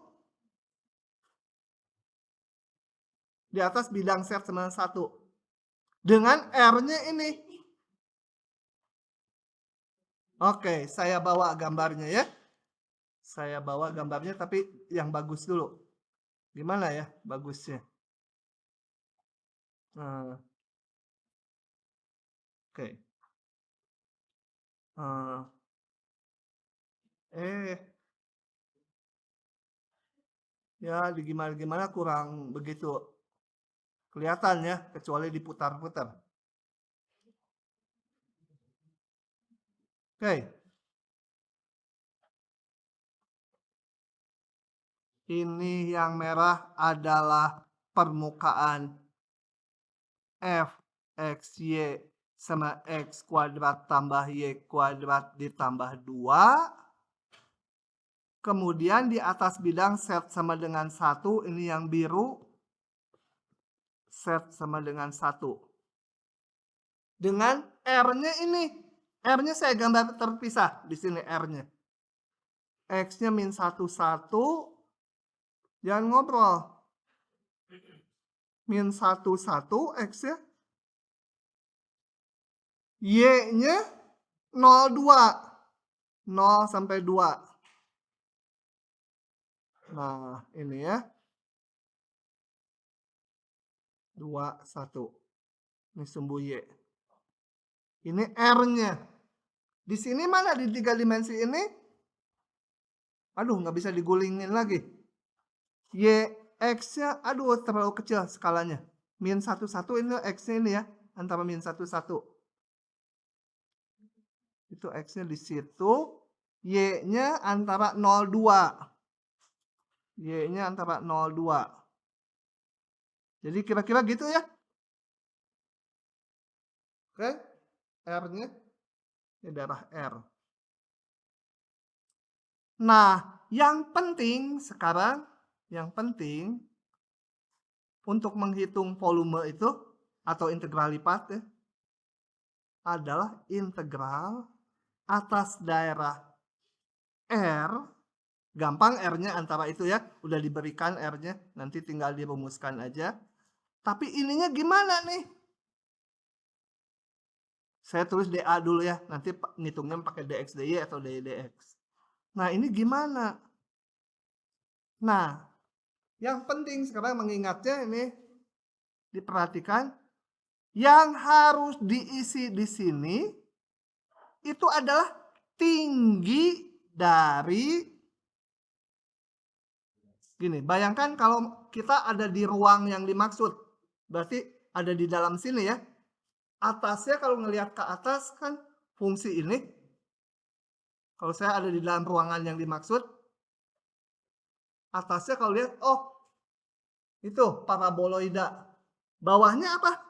Di atas bidang set sama 1. Dengan R-nya ini. Oke, saya bawa gambarnya ya. Saya bawa gambarnya tapi yang bagus dulu. Gimana ya bagusnya? Oke. Ya gimana kurang begitu kelihatan ya, kecuali diputar-putar. Oke. Ini yang merah adalah permukaan f x y sama x kuadrat tambah y kuadrat ditambah 2. Kemudian di atas bidang set sama dengan 1, ini yang biru. Set sama dengan 1. Dengan R-nya ini. R-nya saya gambar terpisah di sini R-nya. X-nya min 1, 1. Jangan ngobrol. Min 1, 1 X-nya. Y-nya 0, 2. 0 sampai 2. Nah, ini ya. 2, 1. Ini sumbu Y. Ini R-nya. Di sini mana di 3 dimensi ini? Aduh, nggak bisa digulingin lagi. Y, X-nya, aduh terlalu kecil skalanya. Min 1, 1 ini X-nya ini ya. Antara min 1, 1. Itu X-nya di situ. Y-nya antara 0, 2. Y-nya antara 0, 2. Jadi kira-kira gitu ya. Oke. R-nya. Ini darah R. Nah, yang penting sekarang, yang penting untuk menghitung volume itu atau integral lipat ya, adalah integral atas daerah R. Gampang R-nya antara itu ya, udah diberikan R-nya, nanti tinggal dirumuskan aja. Tapi ininya gimana nih? Saya tulis dA dulu ya, nanti ngitungnya pakai dx dy atau dy dx. Nah, ini gimana? Nah, yang penting sekarang mengingatnya ini diperhatikan, yang harus diisi di sini itu adalah tinggi dari, gini, bayangkan kalau kita ada di ruang yang dimaksud, berarti ada di dalam sini ya. Atasnya kalau ngelihat ke atas kan fungsi ini. Kalau saya ada di dalam ruangan yang dimaksud, atasnya kalau lihat, oh itu paraboloida. Bawahnya apa?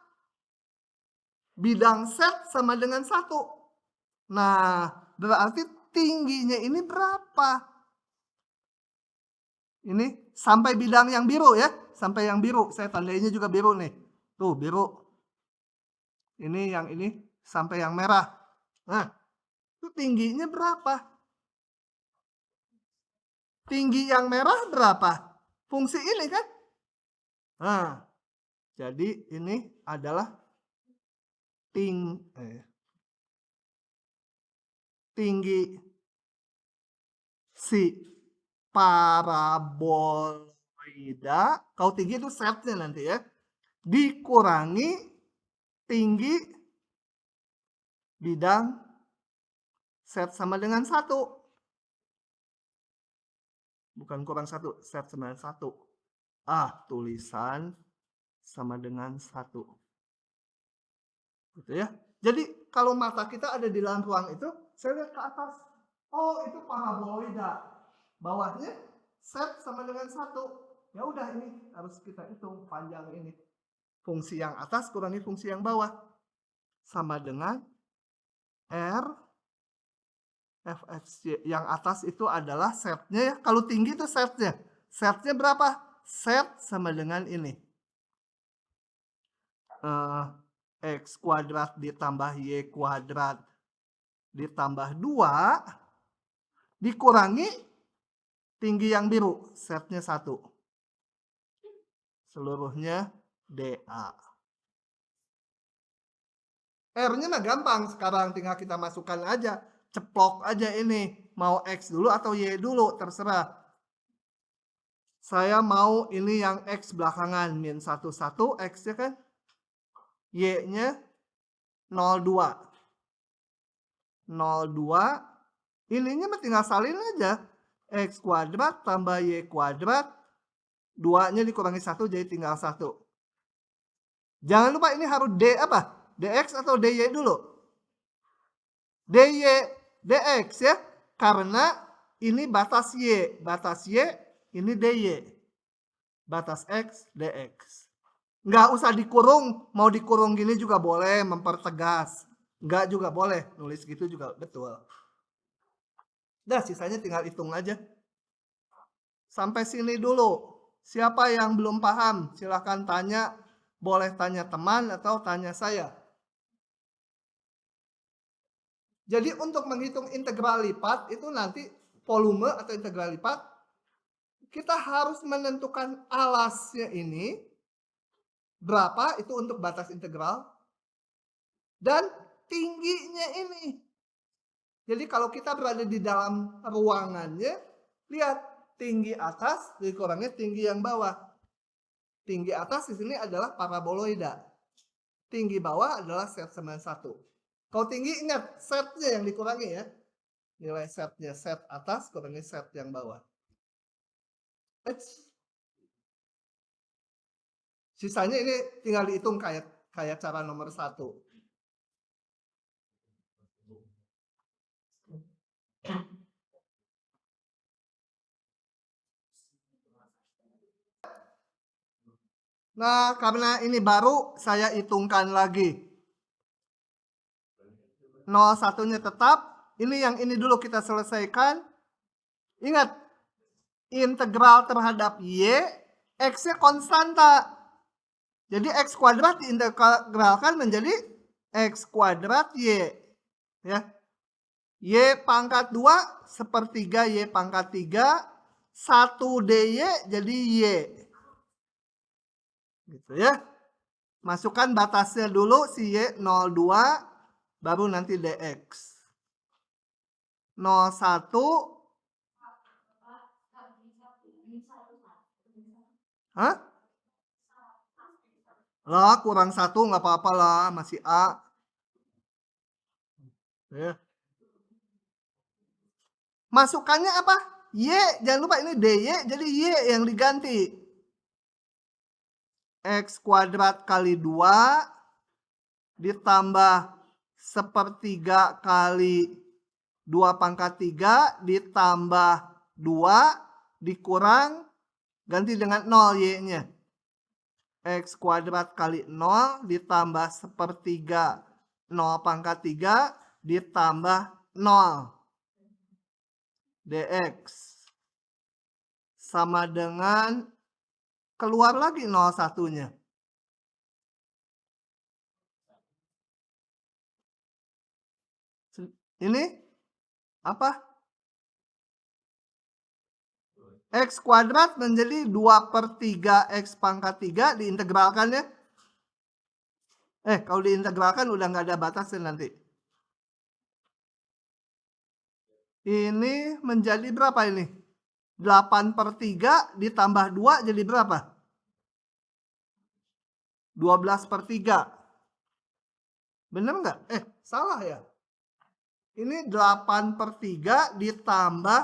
Bidang set sama dengan 1. Nah, berarti tingginya ini berapa? Ini sampai bidang yang biru ya. Sampai yang biru. Saya tandainya juga biru nih. Tuh, biru. Ini yang ini sampai yang merah. Nah, itu tingginya berapa? Tinggi yang merah berapa? Fungsi ini kan? Nah, jadi ini adalah tinggi si paraboloida. Kalau tinggi itu setnya nanti ya. Dikurangi tinggi bidang set sama dengan 1. Bukan kurang 1, set sama dengan 1. Tulisan sama dengan 1. Gitu ya. Jadi kalau mata kita ada di dalam ruang itu, saya lihat ke atas. Oh, itu paraboloida. Bawahnya set sama dengan 1. Ya udah, ini harus kita hitung panjang ini. Fungsi yang atas kurangi fungsi yang bawah. Sama dengan R fx y. Yang atas itu adalah setnya ya. Kalau tinggi itu setnya. Setnya berapa? Set sama dengan ini. X kuadrat ditambah Y kuadrat ditambah 2 dikurangi tinggi yang biru. Setnya 1. Seluruhnya dA. R-nya mah gampang sekarang, tinggal kita masukkan aja. Ceplok aja ini. Mau X dulu atau Y dulu, terserah. Saya mau ini yang X belakangan. Min 1, 1. X-nya kan. Y-nya 0, 2. 0, 2. Ininya mah tinggal salin aja. X kuadrat tambah Y kuadrat. 2-nya dikurangi 1 jadi tinggal 1. Jangan lupa ini harus D apa? DX atau DY dulu? DY. dx ya. Karena ini batas y, ini dy. Batas x, dx. Nggak usah dikurung, mau dikurung gini juga boleh, mempertegas. Nggak juga boleh, nulis gitu juga betul. Dah, sisanya tinggal hitung aja. Sampai sini dulu. Siapa yang belum paham, silahkan tanya. Boleh tanya teman atau tanya saya. Jadi untuk menghitung integral lipat itu nanti volume atau integral lipat, kita harus menentukan alasnya ini berapa, itu untuk batas integral, dan tingginya ini. Jadi kalau kita berada di dalam ruangannya, lihat tinggi atas dikurangi tinggi yang bawah. Tinggi atas di sini adalah paraboloida. Tinggi bawah adalah set 91. Kalau tinggi ingat setnya yang dikurangi ya. Nilai setnya, set atas kurangi set yang bawah. Sisanya ini tinggal dihitung kayak cara nomor 1. Nah, karena ini baru, saya hitungkan lagi. 01-nya tetap. Ini yang ini dulu kita selesaikan. Ingat, integral terhadap y, x-nya konstanta. Jadi x kuadrat diintegralkan menjadi x kuadrat y. Ya. Y pangkat 2 sepertiga y pangkat 3. 1 dy jadi y. Gitu ya. Masukkan batasnya dulu si y 02 baru nanti dx. 01 Hah? Lah kurang 1 nggak apa-apa lah, masih A. Ya. Masukannya apa? Y, jangan lupa ini dy jadi y yang diganti. X kuadrat kali 2 ditambah sepertiga kali 2 pangkat 3 ditambah 2 dikurang ganti dengan 0 y-nya. X kuadrat kali 0 ditambah sepertiga 0 pangkat 3 ditambah 0 dx sama dengan keluar lagi 01-nya. Ini apa? X kuadrat menjadi 2/3 X pangkat 3 diintegralkan ya. Kalau diintegralkan udah nggak ada batasnya nanti. Ini menjadi berapa ini? 8/3 ditambah 2 jadi berapa? 12/3. Bener nggak? Salah ya. Ini 8/3 ditambah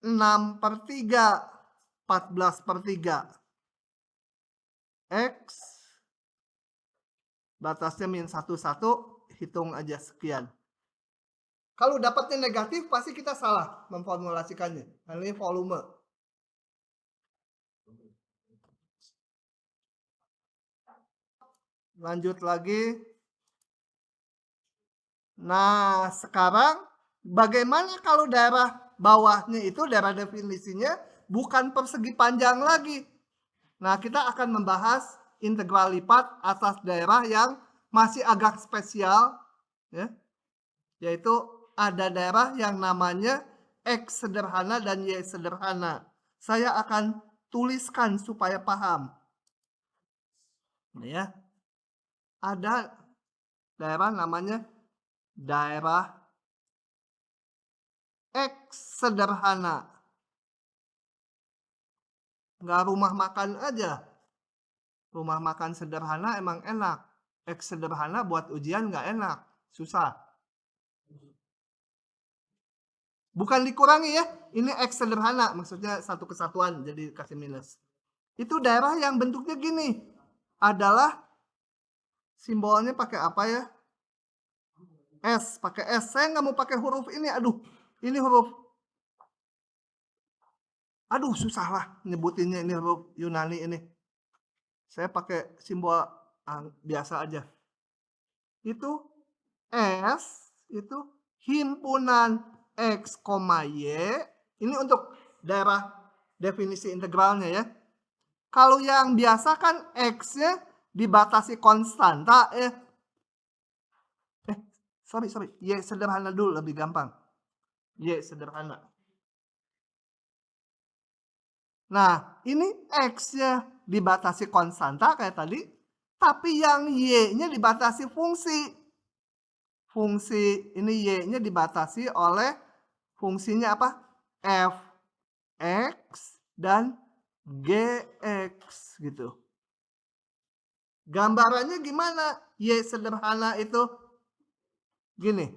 6/3. 14/3. X batasnya min 1, hitung aja sekian. Kalau dapatnya negatif pasti kita salah memformulasikannya. Karena ini volume. Lanjut lagi. Nah, sekarang bagaimana kalau daerah bawahnya itu daerah definisinya bukan persegi panjang lagi. Nah, kita akan membahas integral lipat atas daerah yang masih agak spesial, ya, yaitu ada daerah yang namanya X sederhana dan Y sederhana. Saya akan tuliskan supaya paham. Ya. Ada daerah namanya daerah X sederhana. Nggak rumah makan aja. Rumah makan sederhana emang enak. X sederhana buat ujian nggak enak. Susah. Bukan dikurangi ya. Ini X sederhana. Maksudnya satu kesatuan. Jadi kasih minus. Itu daerah yang bentuknya gini. Adalah simbolnya pakai apa ya? S, pakai S. Saya nggak mau pakai huruf ini, aduh. Ini huruf. Aduh, susah lah nyebutinnya ini huruf Yunani ini. Saya pakai simbol biasa aja. Itu S, itu himpunan X, Y. Ini untuk daerah definisi integralnya ya. Kalau yang biasa kan X-nya dibatasi konstanta ya. Sorry. Y sederhana dulu lebih gampang. Y sederhana. Nah, ini X-nya dibatasi konstanta kayak tadi. Tapi yang Y-nya dibatasi fungsi. Fungsi ini Y-nya dibatasi oleh fungsinya apa? F(x) dan Gx gitu. Gambarannya gimana? Y sederhana itu gini.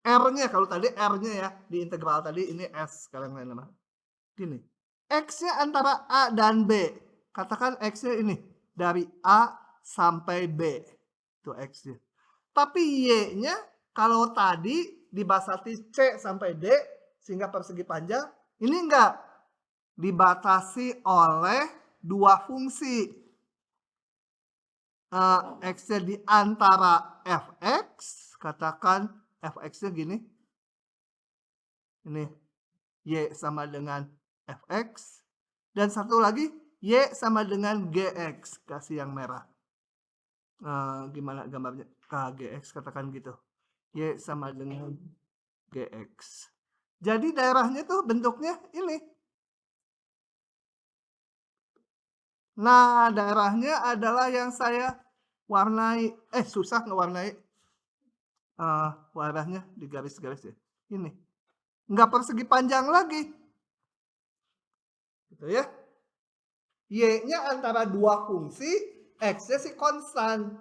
R-nya kalau tadi R-nya ya di integral tadi ini S kalian nama. Gini. X-nya antara A dan B. Katakan X-nya ini dari A sampai B. Itu X-nya. Tapi Y-nya kalau tadi dibatasi C sampai D sehingga persegi panjang, ini enggak dibatasi oleh dua fungsi. X-nya di antara Fx, katakan Fx-nya gini. Ini Y sama dengan Fx. Dan satu lagi Y sama dengan Gx, kasih yang merah. Gimana gambarnya? Gx katakan gitu. Y sama dengan Gx. Jadi daerahnya tuh bentuknya ini. Nah, daerahnya adalah yang saya warnai. Susah ngewarnai. Warnanya di garis-garis ya. Ini. Nggak persegi panjang lagi. Gitu ya. Y-nya antara dua fungsi, X-nya sih konstan.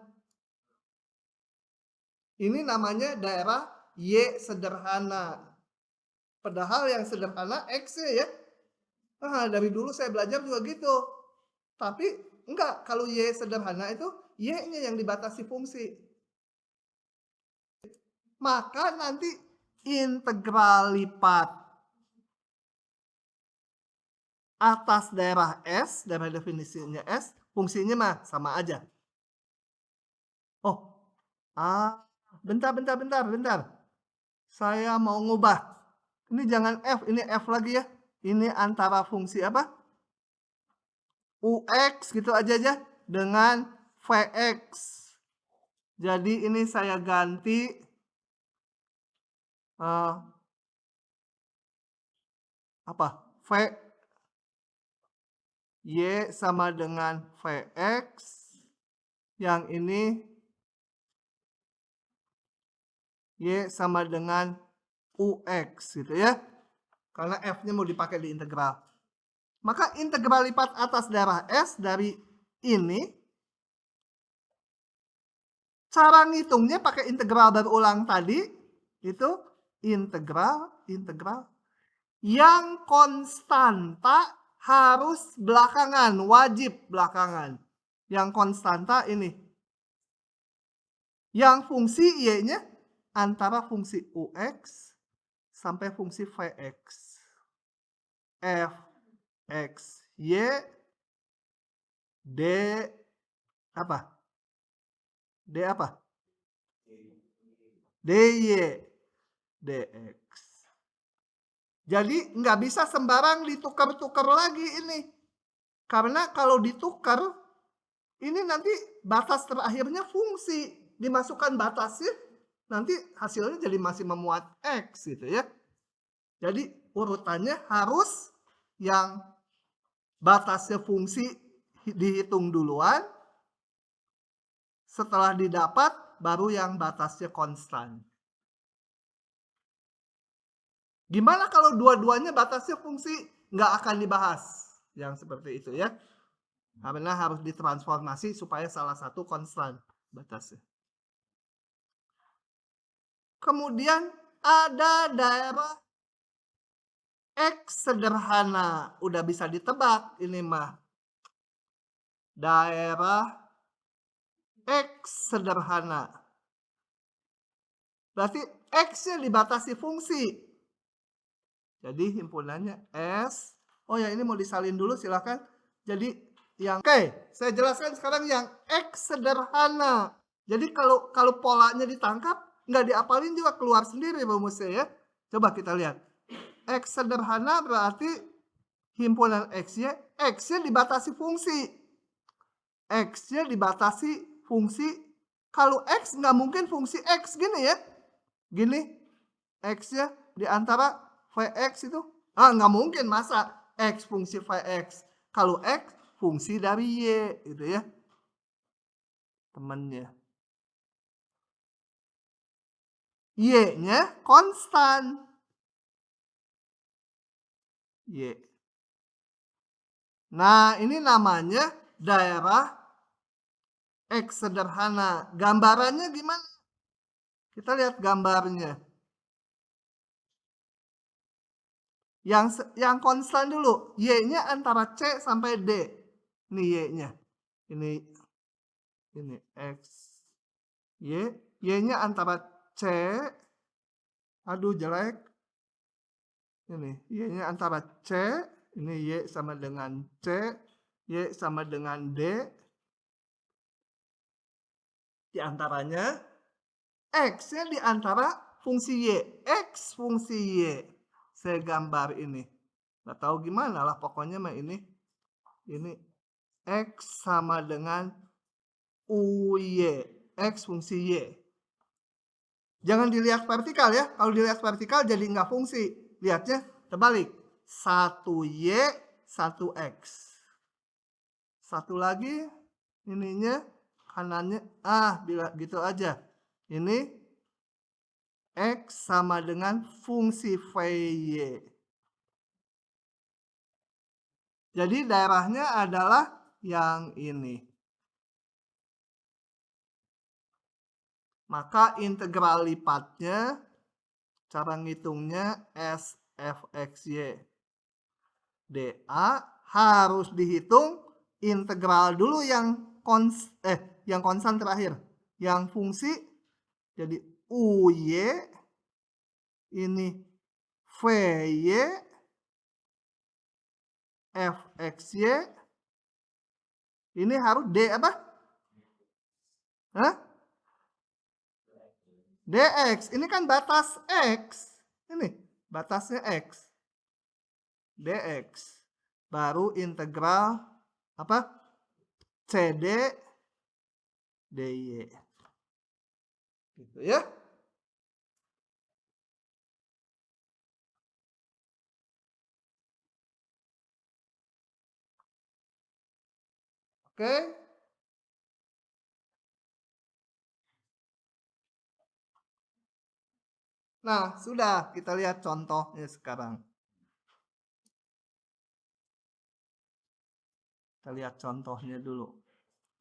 Ini namanya daerah Y sederhana. Padahal yang sederhana X-nya ya. Dari dulu saya belajar juga gitu. Tapi enggak, kalau Y sederhana itu Y-nya yang dibatasi fungsi. Maka nanti integral lipat atas daerah S, daerah definisinya S, fungsinya mah sama aja. Bentar. Saya mau ngubah. Ini jangan F, ini F lagi ya. Ini antara fungsi apa? UX gitu aja dengan VX. Jadi ini saya ganti V Y sama dengan VX. Yang ini Y sama dengan UX gitu ya. Karena F-nya mau dipakai di integral. Maka integral lipat atas daerah S dari ini. Cara ngitungnya pakai integral berulang tadi. Itu integral yang konstanta harus belakangan, wajib belakangan. Yang konstanta ini. Yang fungsi Y-nya antara fungsi UX sampai fungsi VX. Fx Y D apa? DY dx. Jadi nggak bisa sembarang ditukar-tukar lagi ini. Karena kalau ditukar, ini nanti batas terakhirnya fungsi. Dimasukkan batasnya, nanti hasilnya jadi masih memuat X gitu ya. Jadi urutannya harus yang batasnya fungsi dihitung duluan. Setelah didapat, baru yang batasnya konstan. Gimana kalau dua-duanya batasnya fungsi? Nggak akan dibahas. Yang seperti itu ya. Karena harus ditransformasi supaya salah satu konstan batasnya. Kemudian ada daerah X sederhana. Udah bisa ditebak ini mah. Daerah X sederhana. Berarti X-nya dibatasi fungsi. Jadi himpunannya S. Oh ya, ini mau disalin dulu silakan. Jadi yang oke, saya jelaskan sekarang yang X sederhana. Jadi kalau polanya ditangkap, nggak diapalin juga keluar sendiri rumusnya ya. Coba kita lihat. X sederhana berarti himpunan X-nya dibatasi fungsi. X-nya dibatasi fungsi. Kalau X nggak mungkin fungsi X gini ya. Gini. X-nya di antara Vx itu. Nggak mungkin masa X fungsi Vx. Kalau X fungsi dari Y gitu ya. Temannya. Y-nya konstan. Y. Nah, ini namanya daerah X sederhana. Gambarannya gimana? Kita lihat gambarnya. Yang konstan dulu. Y-nya antara C sampai D. Ini Y-nya. Ini X. Y-nya antara C. Aduh, jelek. Ini Y-nya antara C. Ini Y sama dengan C. Y sama dengan D. Di antaranya. X-nya di antara fungsi Y. X fungsi Y. Saya gambar ini. Nggak tahu gimana lah. Pokoknya mah ini. Ini X sama dengan UY. X fungsi Y. Jangan dilihat vertikal ya. Kalau dilihat vertikal jadi nggak fungsi. Lihatnya terbalik. 1Y, 1X. Satu lagi ininya kanannya. Bila gitu aja. Ini X sama dengan fungsi VY. Jadi daerahnya adalah yang ini. Maka integral lipatnya, cara ngitungnya SFXY dA harus dihitung integral dulu yang konstan terakhir. Yang fungsi jadi UY, ini VY, FXY, ini harus D apa? DX, ini kan batas X. Ini batasnya X. DX. Baru integral apa? CD DY. Gitu ya. Oke. Nah, sudah kita lihat contohnya sekarang. Kita lihat contohnya dulu.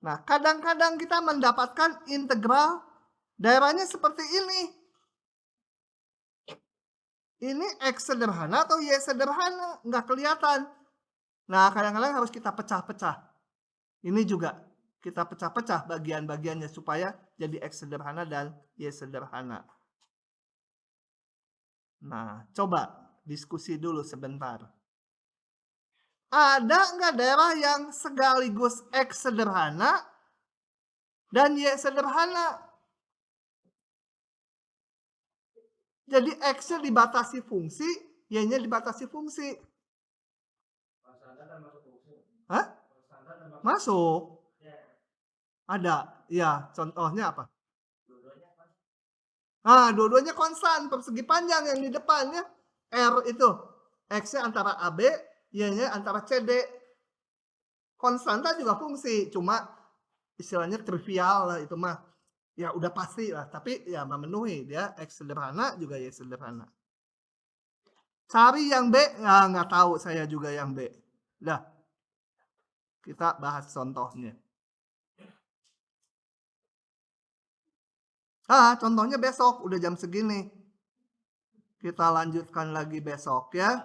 Nah, kadang-kadang kita mendapatkan integral daerahnya seperti ini. Ini X sederhana atau Y sederhana? Nggak kelihatan. Nah, kadang-kadang harus kita pecah-pecah. Ini juga kita pecah-pecah bagian-bagiannya supaya jadi X sederhana dan Y sederhana. Nah, coba diskusi dulu sebentar. Ada nggak daerah yang sekaligus X sederhana dan Y sederhana? Jadi X-nya dibatasi fungsi, Y-nya dibatasi fungsi. Hah? Masuk. Ada. Ya, contohnya apa? Dua-duanya konstan, persegi panjang yang di depannya. R itu. X-nya antara AB, Y-nya antara CD. Konstanta juga fungsi, cuma istilahnya trivial lah itu mah. Ya udah pasti lah, tapi ya memenuhi dia X sederhana juga Y sederhana. Cari yang B, nggak tahu saya juga yang B. Dah, kita bahas contohnya. Contohnya besok, udah jam segini. Kita lanjutkan lagi besok ya.